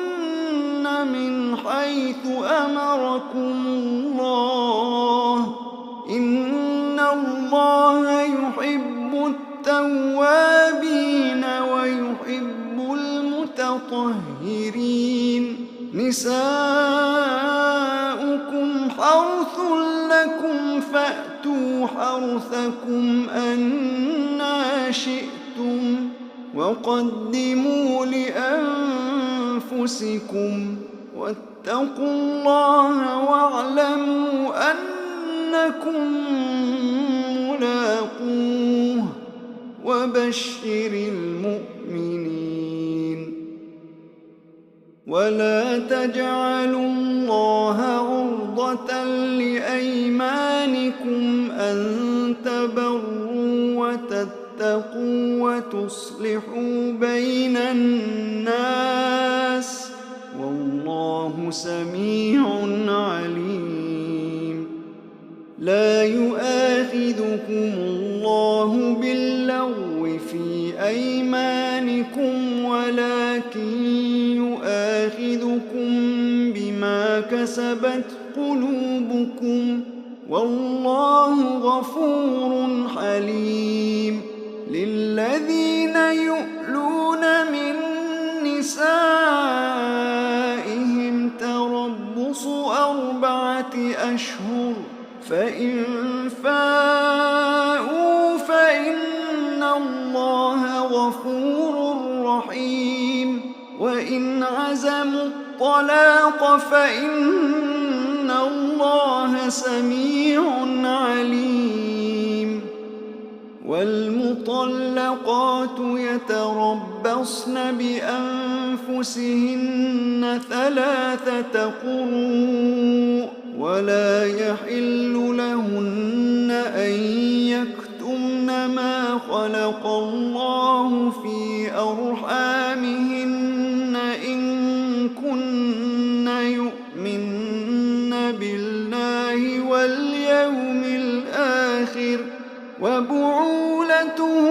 من حيث أمركم الله إن الله يحب التوابين ويحب المتطهرين. نساؤكم حرث لكم فأتوا حرثكم أنى شئتم وقدموا لأنفسكم واتقوا الله واعلموا أنكم ملاقوه وبشر المؤمنين. ولا تجعلوا الله عرضة لأيمانكم أن تبروا وتتقوا وتصلحوا بين الناس والله سميع عليم. لا يؤاخذكم الله باللغو في أيمانكم ولكن يؤاخذكم بما كسبت قلوبكم والله غفور حليم. للذين يؤلون من نسائهم تربص 4 أشهر فإن فاءوا فإن الله غفور رحيم. وإن عزموا الطلاق فإن الله سميع عليم. والمطلقات يتربصن بأنفسهن 3 قروء ولا يحل لهن أن يكتمن ما خلق الله في أرحامهن إن كن يؤمن بالله واليوم الآخر وبعولتهن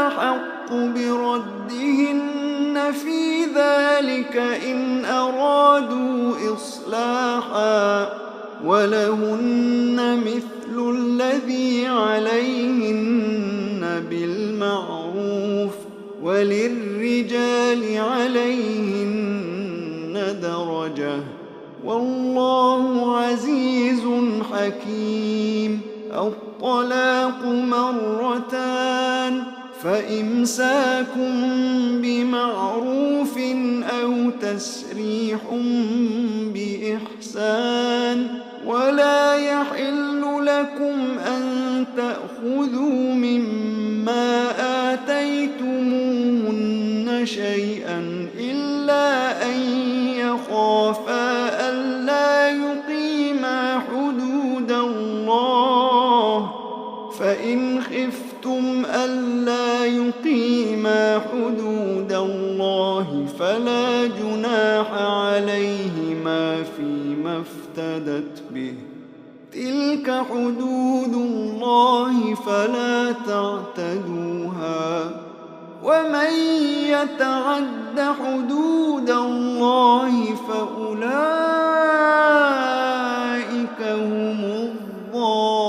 أحق بردهن في ذلك إن أرادوا إصلاحا ولهن مثل الذي عليهن بالمعروف وللرجال عليهن درجة والله عزيز حكيم. الطلاق مرتان فإمساك بمعروف أو تسريح بإحسان. ولا يحل لكم أن تأخذوا مما آتيتموهن شيئا إلا أن يخافا ألا يقيما حدود الله. فإن خفتم ألا يقيما حدود الله فلا جناح عليهما فيما افتدت به. تلك حدود الله فلا تعتدوها ومن يتعد حدود الله فأولئك هم الظالمون.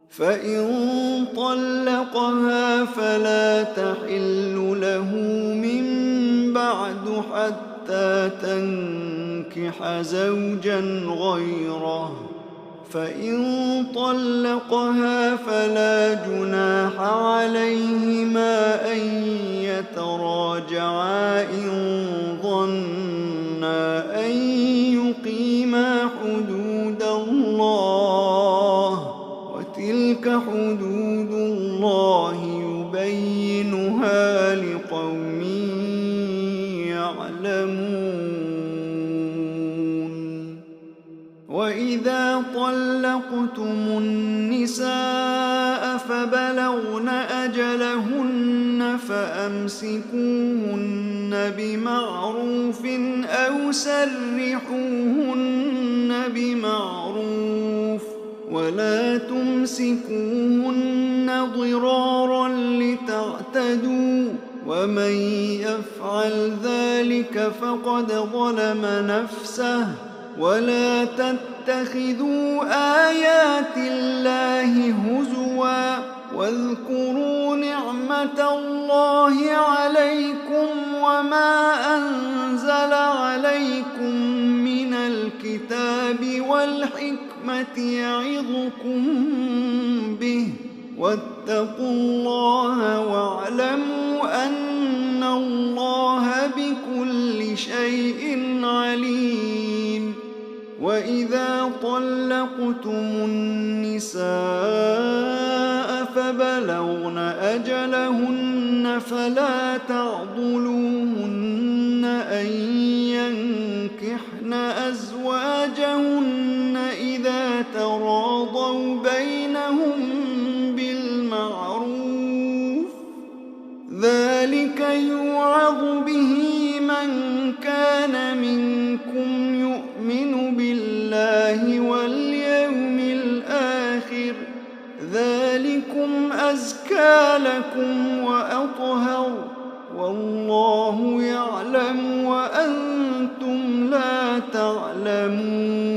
فإن طلقها فلا تحل له من بعد حتى تنكح زوجا غيره. فإن طلقها فلا جناح عليهما أن يتراجعا إن ظنا أن يقيما حدود الله. وتلك حدود الله يبينها لقوم يعلمون. وإذا طلقتم النساء فبلغن أجلهن فأمسكوهن بمعروف أو سرحوهن بمعروف ولا تمسكوهن ضرارا لتعتدوا ومن يفعل ذلك فقد ظلم نفسه. ولا تتخذوا آيات الله هزوا واذكروا نعمة الله عليكم وما أنزل عليكم من الكتاب والحكمة يعظكم به واتقوا الله واعلموا أن الله بكل شيء عليم. وإذا طلقتم النساء فبلغن أجلهن فلا تعضلوهن أن ينكحن أزواجهن إذا تراضوا بينهم بالمعروف. ذلك يوعظ به من كان منكم يؤمن بالله واليوم الآخر. ذلكم أزكى لكم وأطهر والله يعلم وأنتم لا تعلمون.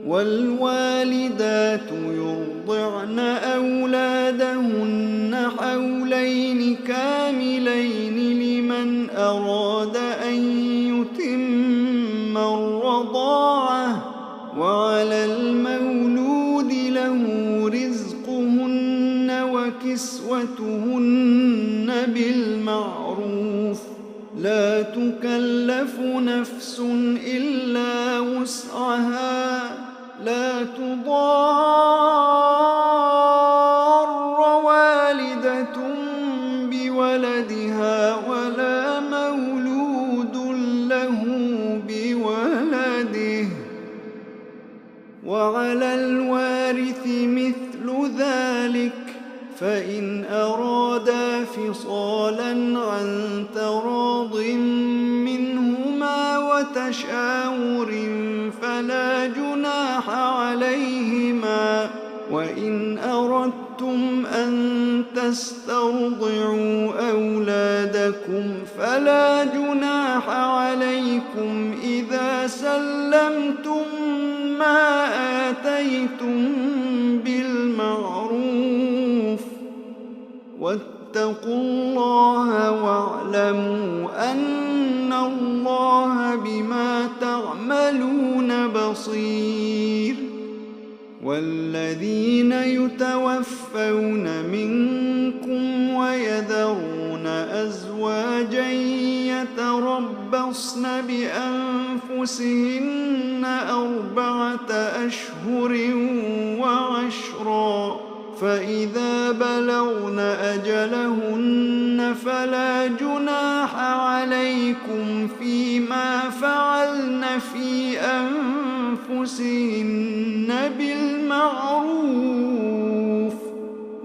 والوالدات يرضعن أولادهن حولين كاملين لمن أراد أن يتم الرضاعة. وعلى المولود له رزقهن وكسوتهن بالمعروف. لا تكلف نفس إلا وسعها. لا تضار والدة بولدها ولا مولود له بولده. وعلى الوارث مثل ذلك فإن أرادا فصالا عن تراض منهما وتشاور فلا جناح عليهما. وإن أردتم أن تسترضعوا أولادكم فلا جناح عليكم إذا سلمتم ما آتيتم بالمعروف. واتقوا الله واعلموا أن الله بما تعملون بصير. والذين يتوفون منكم ويذرون أزواجا يتربصن بأنفسهن 4 أشهر و10، فإذا بلغن أجلهن فلا جناح عليكم فيما فعلن في أنفسهن بالمعروف،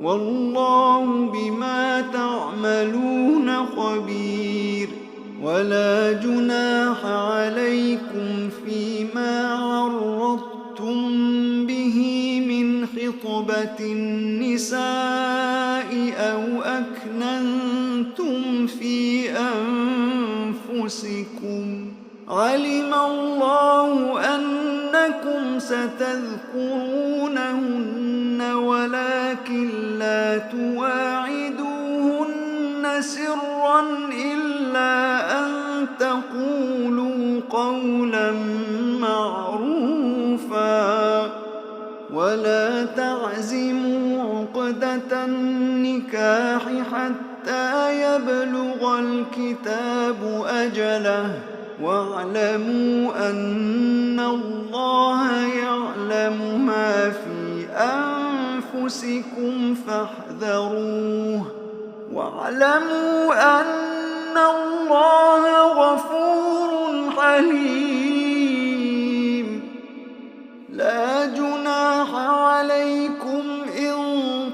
والله بما تعملون خبير. ولا جناح عليكم فيما عرضتم به من خطبة النساء أو أكننتم في أنفسكم، علم الله أنكم ستذكرونهن ولكن لا تواعدوهن سرا إلا أن تقولوا قولا معروفا، ولا تعزموا عقدة النكاح حتى يبلغ الكتاب أجله، واعلموا أن الله يعلم ما في أنفسكم فاحذروه، واعلموا أن الله غفور حليم. لا جناح عليكم إن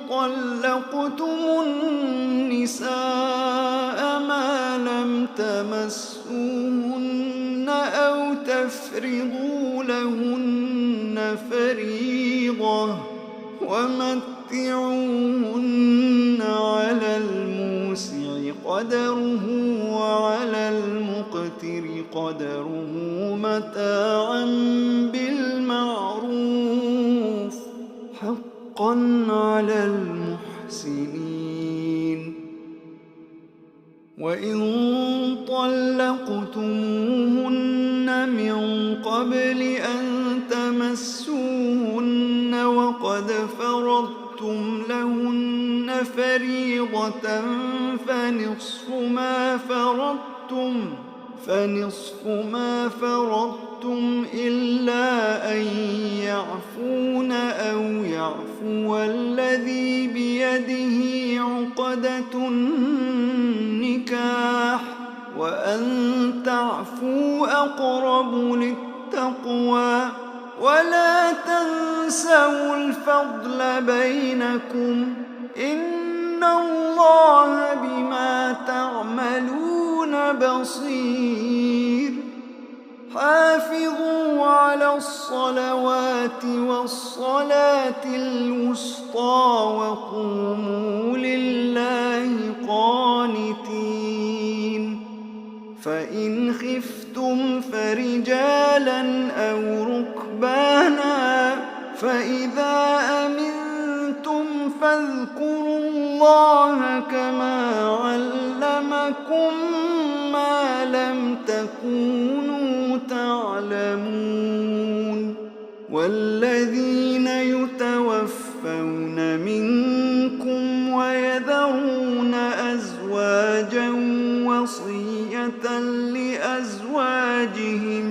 طلقتم النساء ما لم تمسوهن أو تفرضوا لهن فريضة، ومتعوهن على الموسع قدره وعلى المقتر قدره متاعا بالمعروف، حقا على المحسنين. وإن طلقتموهن من قبل أن تمسوهن وقد فرضتم لهن فريضة فنصف ما فرضتم إلا أن يعفون أو يعفو الذي بيده عقدة النكاح، وأن تعفوا أقرب للتقوى، ولا تنسوا الفضل بينكم، إن الله بما تعملون بصير. حافظوا على الصلوات والصلاة الوسطى وقوموا لله قانتين. فإن خفتم فرجالا أو ركبانا، فإذا أمنتم فاذكروا الله كما علمكم ما لم تكونوا تعلمون. والذين يتوفون منكم ويذرون أزواجا وصية لأزواجهم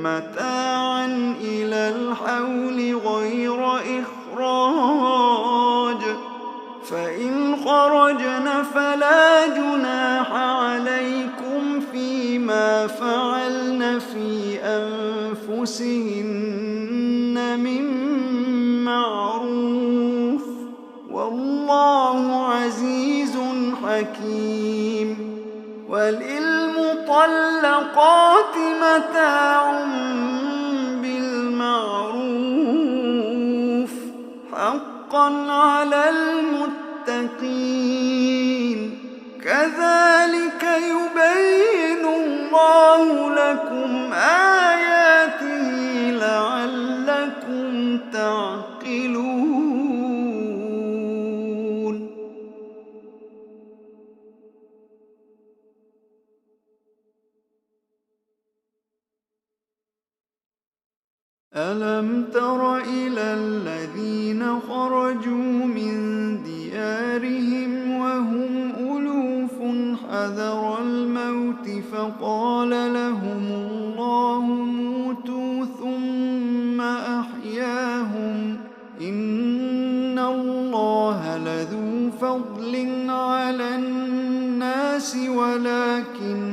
متاعا إلى الحول غير إخراج، فإن خرجن فلا جناح عليكم فيما فعلن في أنفسهن من معروف، والله عزيز حكيم. وللمطلقات متاع بالمعروف حقا على المتقين. كذلك يبين الله لكم آياته لعلكم تعقلون. ألم تر إلى الذين خرجوا من ديارهم وهم ألوف حذر الموت فقال لهم الله موتوا ثم أحياهم إن الله لذو فضل على الناس ولكن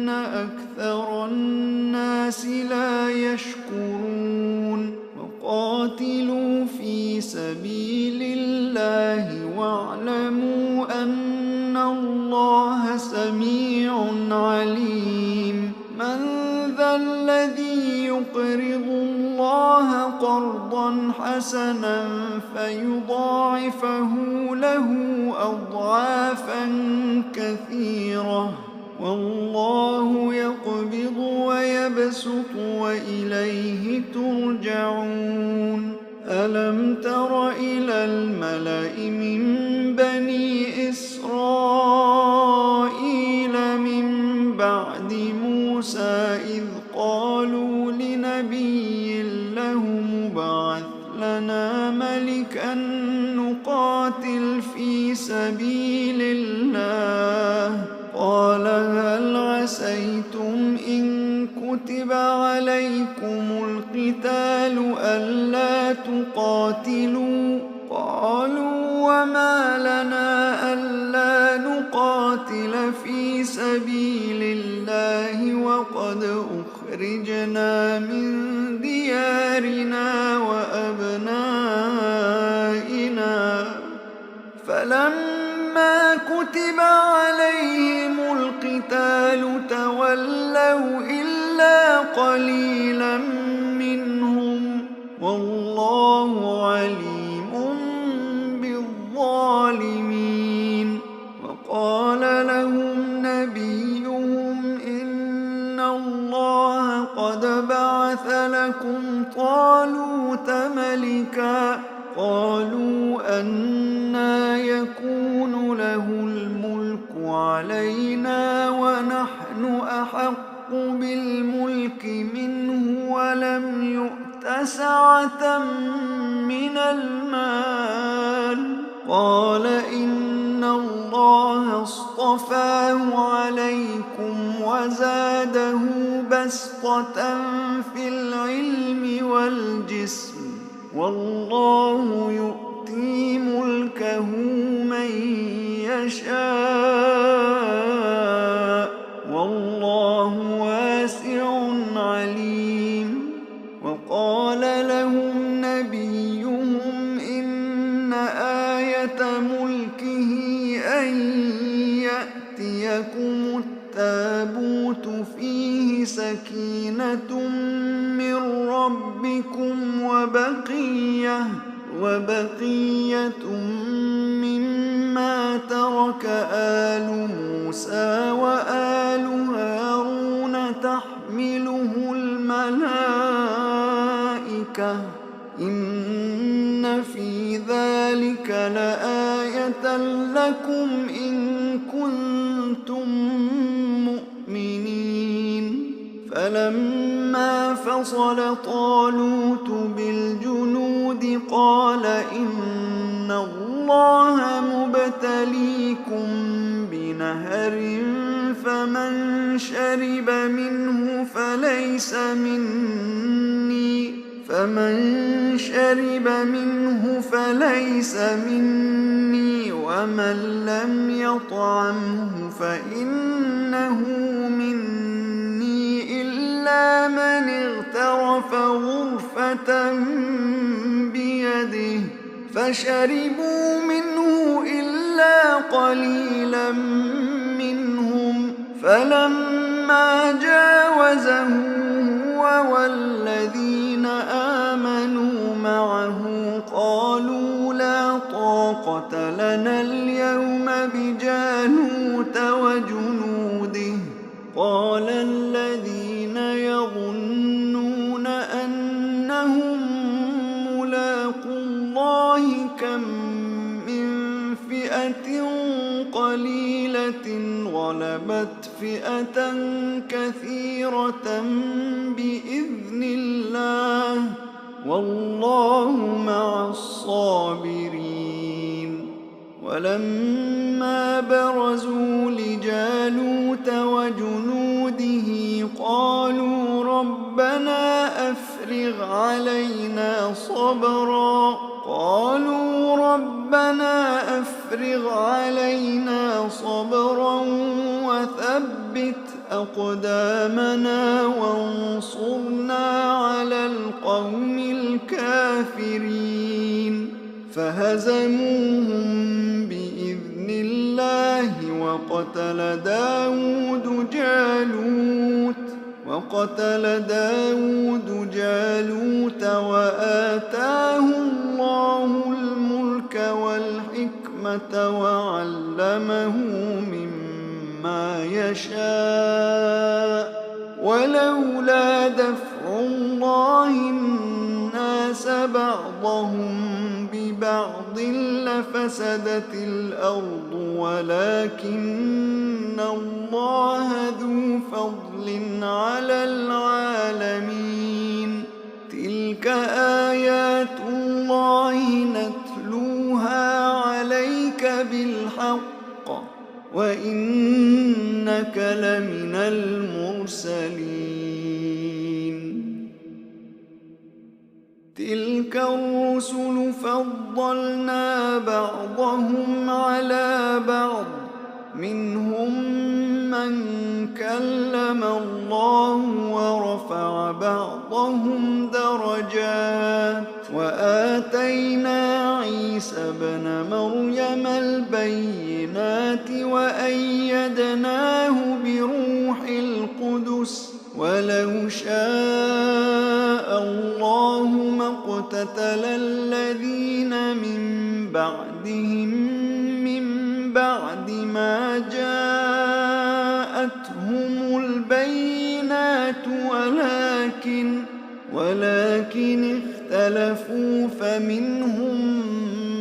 أكثر الناس لا يشكرون وقاتلوا في سبيل الله واعلموا أن الله سميع عليم من ذا الذي يقرض الله قرضا حسنا فيضاعفه له أضعافا كثيرة والله يقبض ويبسط وإليه ترجعون ألم تر إلى الملأ من بني إسرائيل من بعد موسى إذ قالوا لنبي له مبعث لنا ملكا نقاتل في سبيل الله قال هل عسيتم إن كتب عليكم القتال ألا تقاتلوا قالوا وما لنا ألا نقاتل في سبيل الله وقد أخرجنا من ديارنا وأبنائنا فلما كتب عليهم القتال تولوا إلا قليلا منهم والله عليم بالظالمين وقال لهم نبيهم إن الله قد بعث لكم طالوت ملكا قالوا أنى يكون له الملك علينا ونحن أحق بالملك منه ولم يؤت سعة من المال قال إن الله اصطفاه عليكم وزاده بسطة في العلم والجسم والله يؤتي ملكه من يشاء والله واسع عليم وقال لهم نبيهم إن آية ملكه أن يأتيكم التابوت فيه سكينة من ربكم وبقية مما ترك آل موسى وآل هارون تحمله الملائكة إن في ذلك لآية لكم إن كنتم مؤمنين فلما فصل طالوت بالجنود قال إن الله مبتليكم بنهر فمن شرب منه فليس مني ومن لم يطعمه فإنه مني إلا من اغترف غرفة بيده فشربوا منه إلا قليلا منهم فلما جاوزه هو والذين آمنوا معه قالوا لا طاقة لنا اليوم بجالوت وجنوده قال الذين يظنون أنهم ملاقو الله كم من فئة قليلة غلبت فئة كثيرة بإذن الله والله مع الصابرين. ولما برزوا لجالوت وجنوده قالوا ربنا أفرغ علينا صبرا وثبت أقدامنا وانصرنا على القوم الكافرين. فهزموهم بإذن الله وقتل داود جالوت وآتاه الله الملك والحكمة وعلمه مما يشاء. ولولا دفع الله الناس بعضهم ببعض لفسدت الأرض ولكن الله ذو فضل على العالمين. تلك آيات الله نتلوها عليك بالحق وإنك لمن المرسلين. تلك الرسل فضلنا بعضهم على بعض منهم من كلم الله ورفع بعضهم درجات وآتينا عيسى ابن مريم البينات وأيدناه بروح القدس. ولو شاء الله ما اقتتل الذين من بعدهم من بعد ما جاءتهم البينات ولكن اختلفوا فمنهم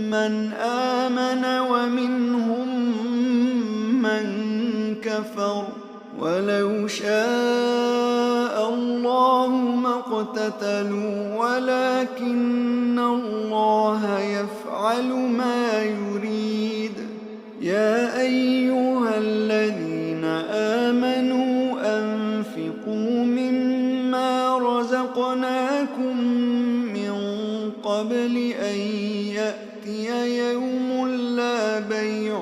من آمن ومنهم من كفر. ولو شاء الله ما اقتتلوا ولكن الله يفعل ما يريد. يا أيها الذين آمنوا أنفقوا مما رزقناكم من قبل أن يأتي يوم لا بيع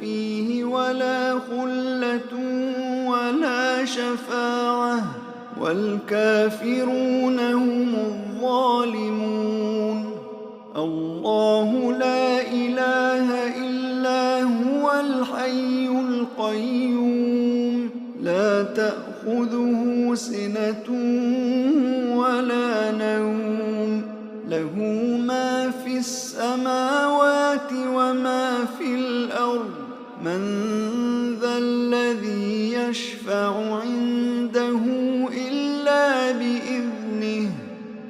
فيه ولا خلة ولا شفاعة والكافرون هم الظالمون. الله لا إله إلا هو الحي القيوم لا تأخذه سنة ولا نوم له ما في السماوات وما في الأرض. من ذا الذي يشفع عنده إلا بإذنه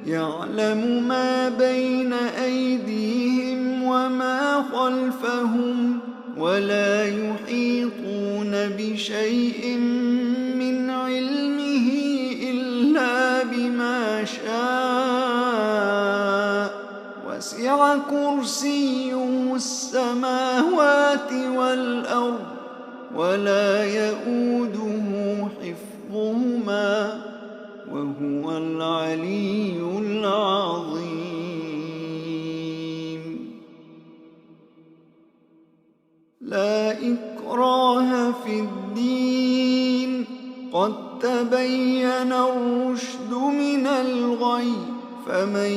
يعلم ما بين أيديهم وما خلفهم ولا يحيطون بشيء من علمه إلا بما شاء. وسع كرسيه السماوات والأرض ولا يؤوده حفظهما وهو العلي العظيم. لا إكراه في الدين قد تبين الرشد من الغي. فمن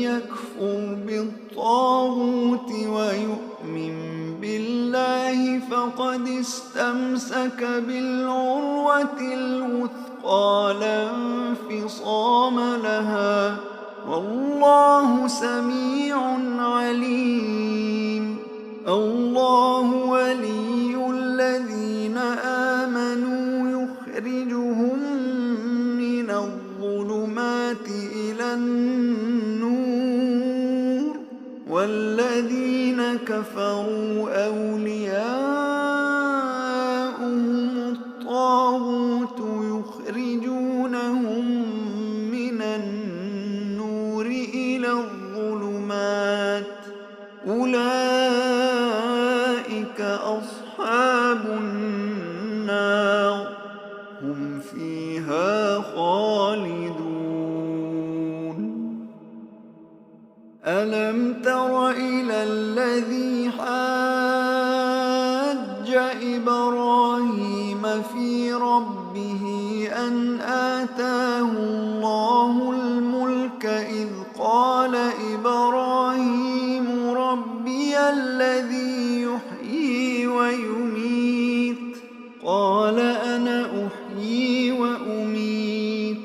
يكفر بالطاغوت ويؤمن بالله فقد استمسك بالعروة الوثقى لا انفصام لها والله سميع عليم. الله ولي الذين آمنوا يخرجهم من الظلمات إلى النور والذين كفروا أولياء في ربه أن آتاه الله الملك إذ قال إبراهيم ربي الذي يحيي ويميت قال أنا أحيي وأميت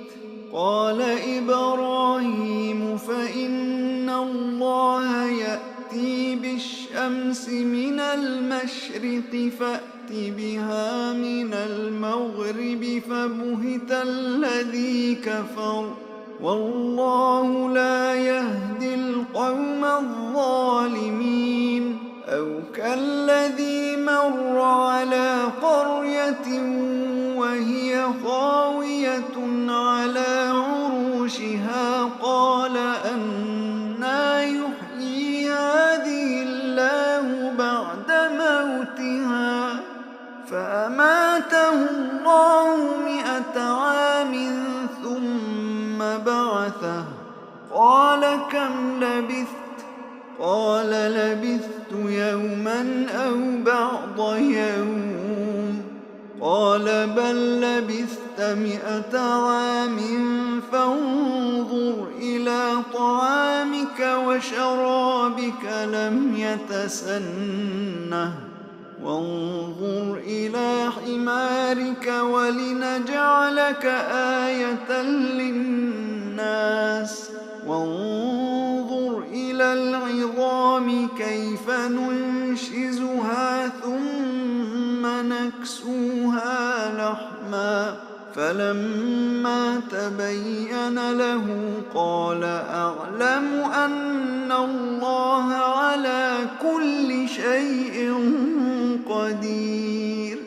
قال إبراهيم فإن الله يأتي بالشمس من المشرق فأت بها من المغرب فبهت الذي كفر والله لا يهدي القوم الظالمين أو كالذي مر على قرية وهي خاوية على عروشها قال أنى يحيي هذه الله بعد موتها فأماته الله 100 عام ثم بعثه قال كم لبثت قال لبثت يوما أو بعض يوم قال بل لبثت 100 عام فانظر إلى طعامك وشرابك لم يتسنه وانظر إلى حمارك ولنجعلك آية للناس وانظر إلى العظام كيف ننشزها ثم نكسوها لحما فلما تبين له قال أعلم أن الله على كل شيء قدير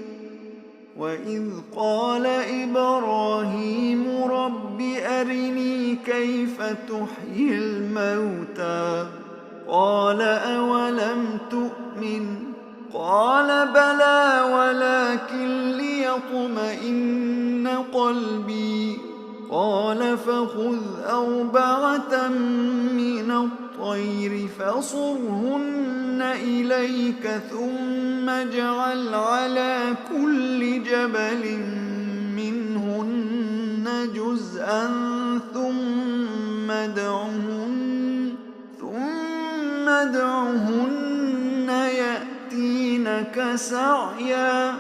وإذ قال إبراهيم رب أرني كيف تحيي الموتى قال أولم تؤمن قال بلى ولكن ليطمئن قلبي قال فخذ 4 من الطير فصرهن إليك ثم اجعل على كل جبل منهن جزءا ثم ادعهن يأتينك سعيا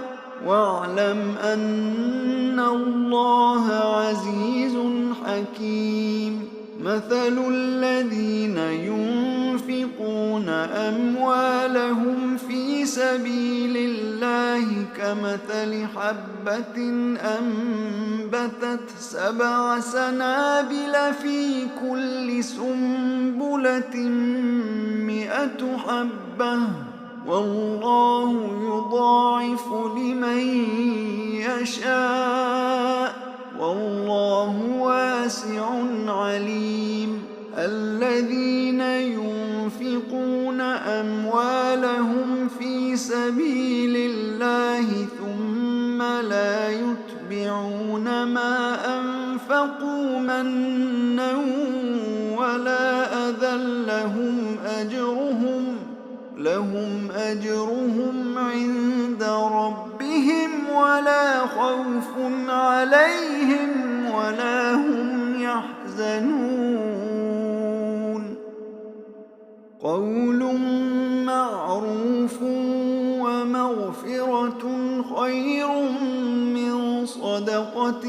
واعلم أن الله عزيز حكيم مثل الذين ينفقون أموالهم في سبيل الله كمثل حبة أنبتت 7 سنابل في كل سنبلة 100 حبة والله يضاعف لمن يشاء والله واسع عليم الذين ينفقون أموالهم في سبيل الله ثم لا يتبعون ما أنفقوا منا ولا أذى لهم أجرهم عند ربهم ولا خوف عليهم ولا هم يحزنون قول معروف ومغفرة خير من صدقة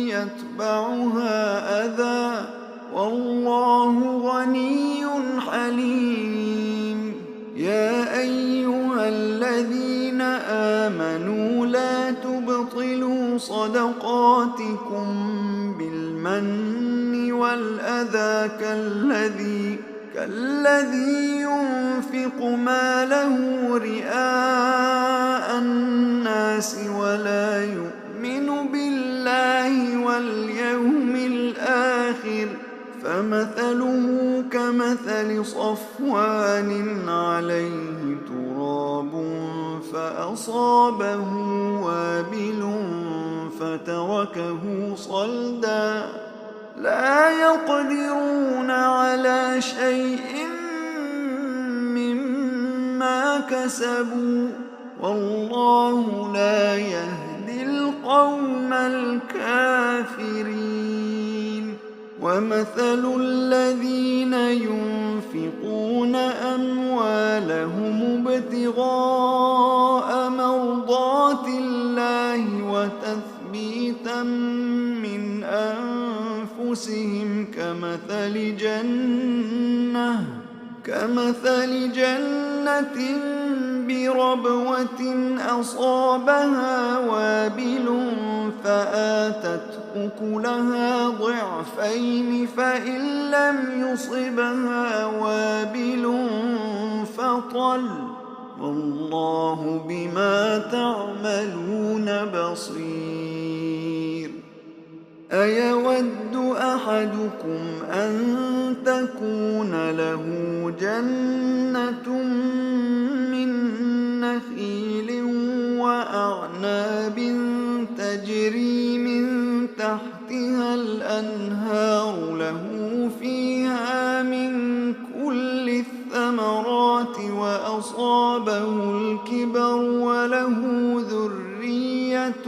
يتبعها أذى والله غني حليم يا أيها الذين آمنوا لا تبطلوا صدقاتكم بالمن والأذى كالذي ينفق ماله رئاء الناس ولا يؤمن بالله واليوم الآخر فمثله كمثل صفوان عليه تراب فأصابه وابل فتركه صلدا لا يقدرون على شيء مما كسبوا والله لا يهدي القوم الكافرين. ومثل الذين ينفقون أموالهم ابتغاء مرضات الله وتثبيتا من أنفسهم كمثل جنة بربوة أصابها وابل فآتت أكلها ضعفين فإن لم يصبها وابل فطل والله بما تعملون بصير. أيود أحدكم أن تكون له جنة من نخيل وأعناب تجري من تحتها الأنهار له فيها من كل الثمرات وأصابه الكبر وله ذرية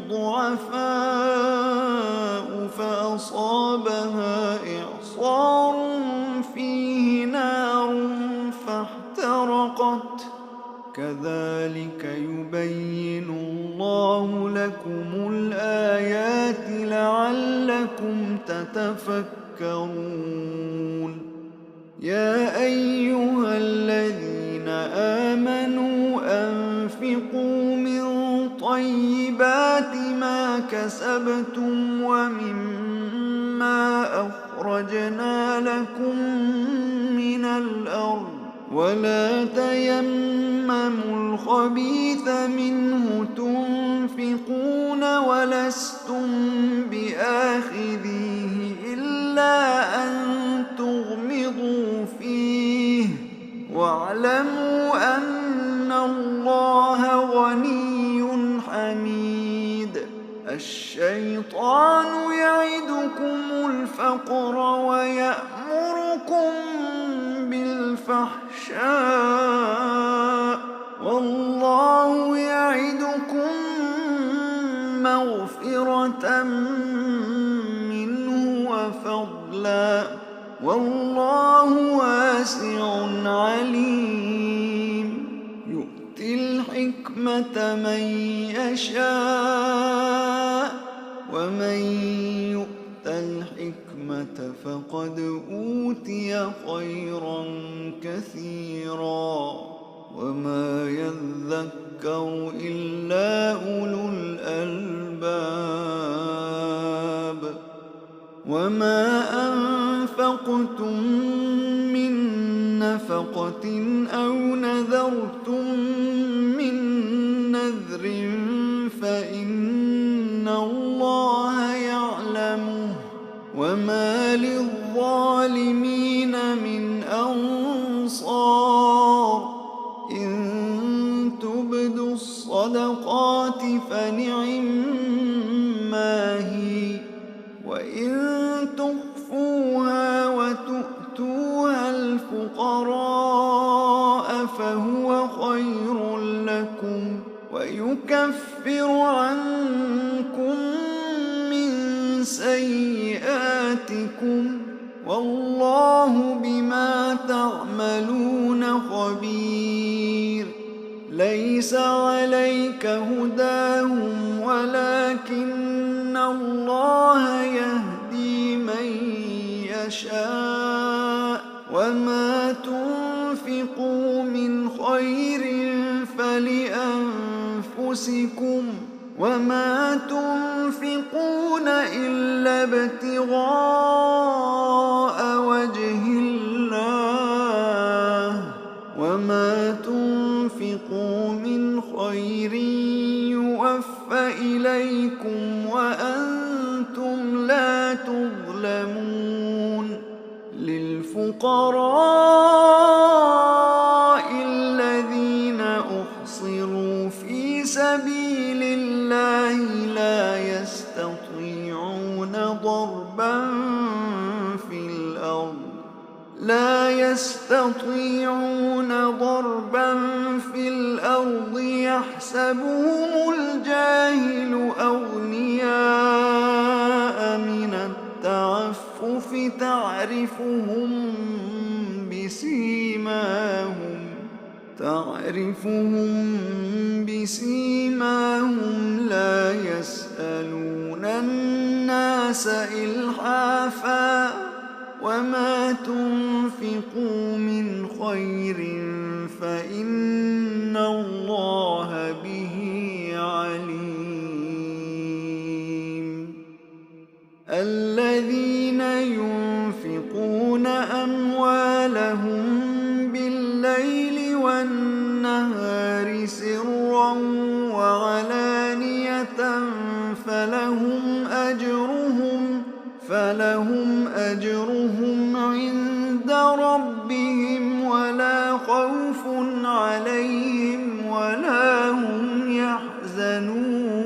ضعفاء فأصابها إعصار فيه نار فاحترقت كذلك يبين الله لكم الآيات لعلكم تتفكرون. يا أيها الذين آمنوا أنفقوا من طيبات ما كسبتم ومما أخرجنا لكم من الأرض ولا تيمموا الخبيث منه تنفقون ولستم بآخذيه إلا أن تغمضوا فيه واعلموا أن الله غني حميد. الشيطان يعدكم الفقر ويأمركم بالفحشاء والله يعدكم مغفرة منه وفضلا والله واسع عليم. يؤتي الحكمة من يشاء ومن يؤت الحكمة فقد أوتي خيرا كثيرا وما يذكر إلا أولو الألباب. وما أنفقتم من نفقة أو نذرتم من نذر فإن الله يعلمه وما للظالمين من أنصار. إن تبدوا الصدقات فنعما هي وإن تخفوها وتؤتوها الفقراء فهو خير لكم ويكفر عنكم من سيئاتكم والله بما تعملون خبير. ليس عليك هداهم ولكن الله يهدي من يشاء وما تنفقوا من خير فلأنفسكم وما تنفقون إلا ابتغاء وجه الله وما تنفقوا من خير يوفى إليكم وأنتم لا تظلمون. للفقراء الذين أحصروا في سبيل الله لا يستطيعون ضربا في الأرض يحسبهم الجاهل تعرفهم بسيماهم لا يسألون الناس إلحافا وما تنفقوا من خير فإن الله به عليم. الذين ينفقون أموالهم بالليل والنهار سرا وعلانية فلهم أجرهم عند ربهم ولا خوف عليهم ولا هم يحزنون.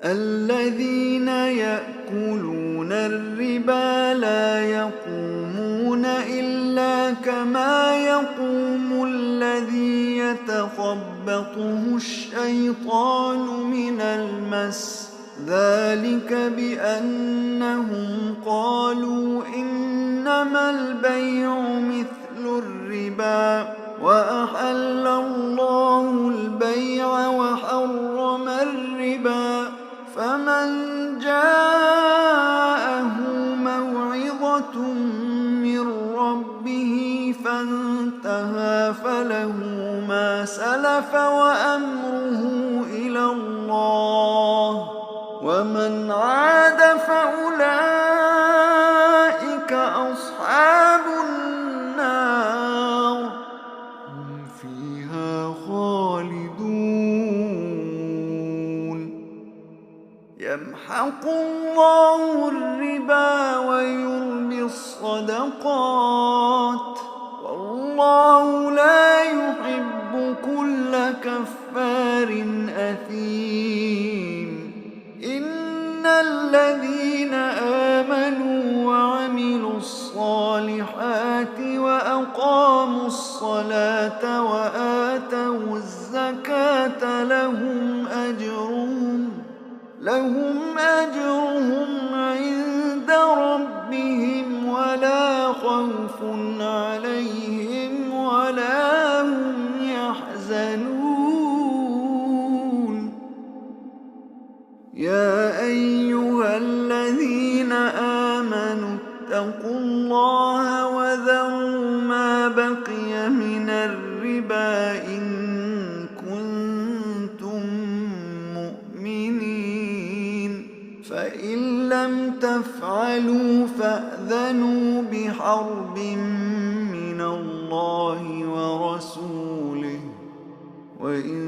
الذين يأكلون الربا لا يقومون إلا كما يقوم الذي يتخبطه الشيطان من المس، ذلك بأنهم قالوا إنما البيع مثل الربا وأحل الله البيع وحرم الربا، فمن جاءه موعظة من ربه فانتهى فله ما سلف وأمره إلى الله، ومن عاد فأولئك أصحاب النار هم فيها خالدون. يمحق الله الربا ويربي الصدقات والله لا يحب كل كفار أثيم. إن الذين آمنوا وعملوا الصالحات وأقاموا الصلاة وآتوا الزكاة لهم أجرهم عند ربهم ولا خوف عليهم ولا هم يحزنون. يا أيها الذين آمنوا اتقوا الله وذروا ما بقي من الربا إن كنتم مؤمنين، فإن لم تفعلوا فأذنوا بحرب من الله ورسوله، وإن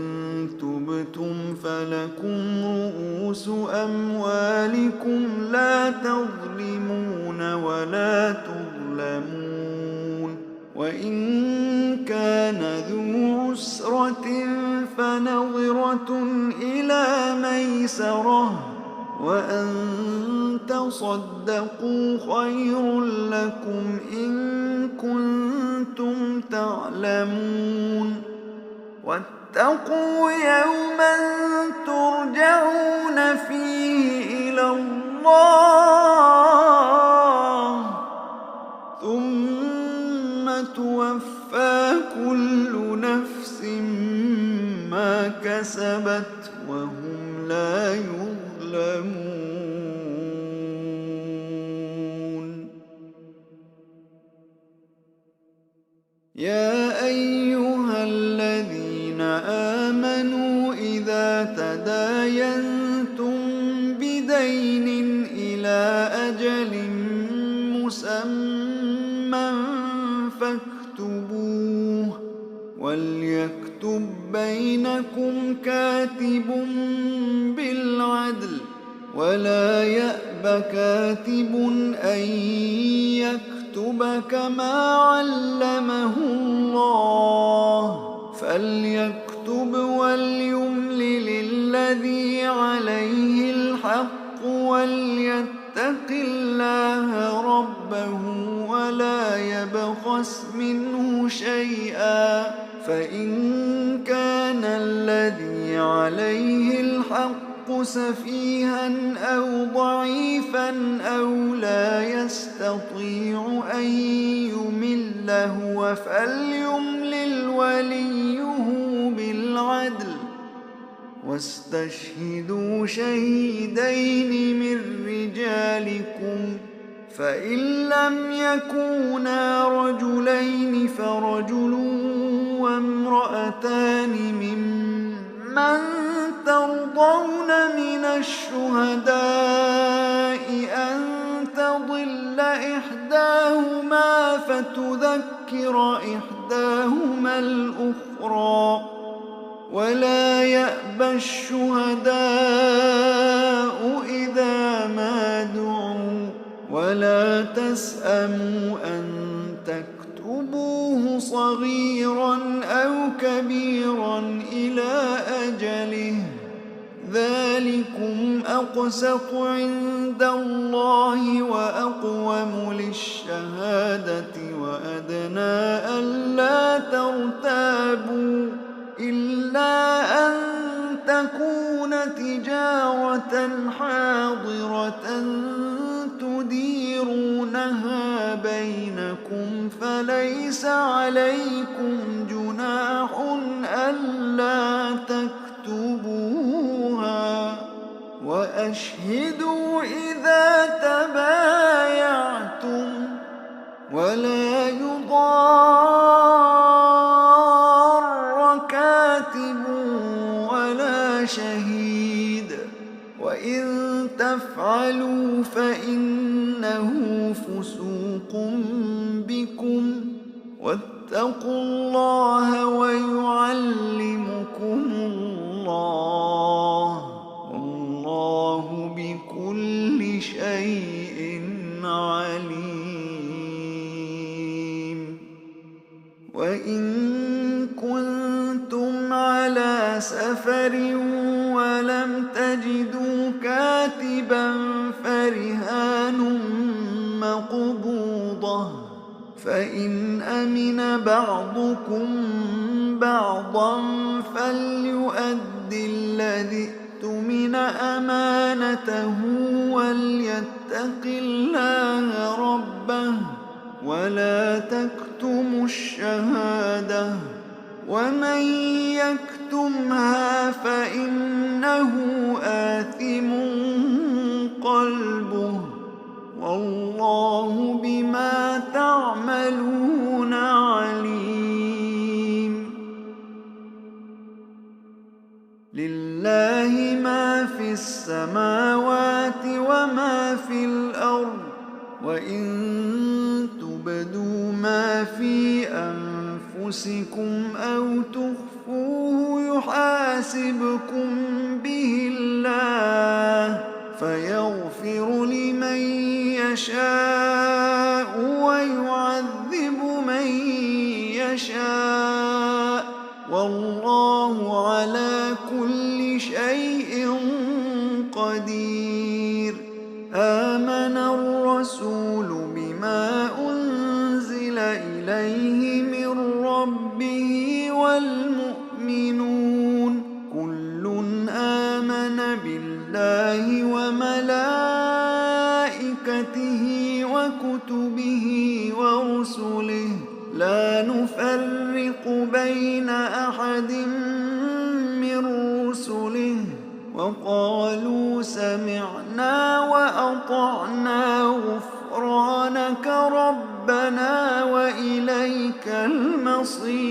تبتم فلكم رؤوس أموالكم لا تظلمون ولا تظلمون. وإن كان ذو عسرة فنظرة إلى ميسرة وأن تصدقوا خير لكم إن كنتم تعلمون. واتقوا يوما ترجعون فيه إلى الله ثم توفى كل نفس ما كسبت وهم لا يظلمون. يا أيها الذين آمنوا إذا تداينتم بدين إلى أجل مسمى فاكتبوه، وليكتب بينكم كاتب بالعدل ولا يأب كاتب أن يكتب كما علمه الله، فليكتب وليملل الذي عليه الحق وليتق الله ربه ولا يبخس منه شيئا، فإن كان الذي عليه الحق سفيها أو ضعيفا أو لا يستطيع أن يمل لهو فليملل وليه بالعدل واستشهدوا شهيدين من رجالكم فإن لم يكونا رجلين فرجل وامرأتان ممن ترضون من الشهداء أن تضل إحداهما فتذكر إحداهما الأخرى ولا يأبى الشهداء إذا ما دعوا ولا تسأموا أن تكتبوه صغيرا أو كبيرا إلى أجله ذلكم أقسط عند الله وأقوم للشهادة وأدنى ألا ترتابوا إلا أن تكون تجارة حاضرة تديرونها بينكم فليس عليكم جناح ألا تكتبوها وأشهدوا إذا تبايعتم ولا يضار كاتب ولا شهيد وإن تفعلوا فإنه فسوق بكم واتقوا الله ويعلمكم الله والله بكل شيء عليم وإن كنتم على سفر ولم تجدوا كاتبا فرهان مقبوضة فإن أمن بعضكم بعضا فليؤد الذي اؤتمن أمانته وليتق الله ربه ولا تكتموا الشهادة ومن يكتمها فإنه آثم قلبه والله بما تعملون عليم لله ما في السماوات وما في الأرض وإن تبدوا ما في أنفسكم أو تخفوه يحاسبكم به الله فيغفر لمن يشاء ويعذب من يشاء والله على كل شيء قدير آمن الرسول بما أنزل إليه من ربه والمؤمنون كل آمن بالله وملائكته وكتبه ورسله لا نفرق بين أحد من رسله وقالوا سمعنا وأطعنا غفرانك ربنا وإليك المصير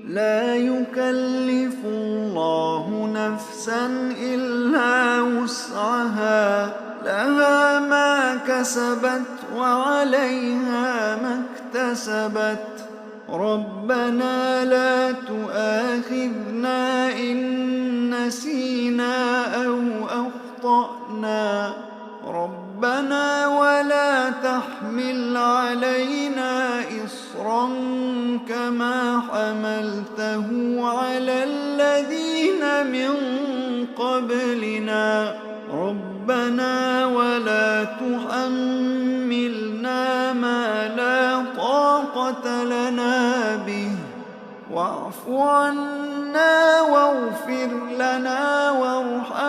لا يكلف الله نفسا إلا وسعها لها ما كسبت وعليها ما اكتسبت ربنا لا تؤاخذنا إن نسينا أو أخطأنا ربنا ولا تحمل علينا إصرا كما حملته على الذين من قبلنا ربنا ولا تحملنا ما لا طاقة لنا به واعف عنا واغفر لنا وارحمنا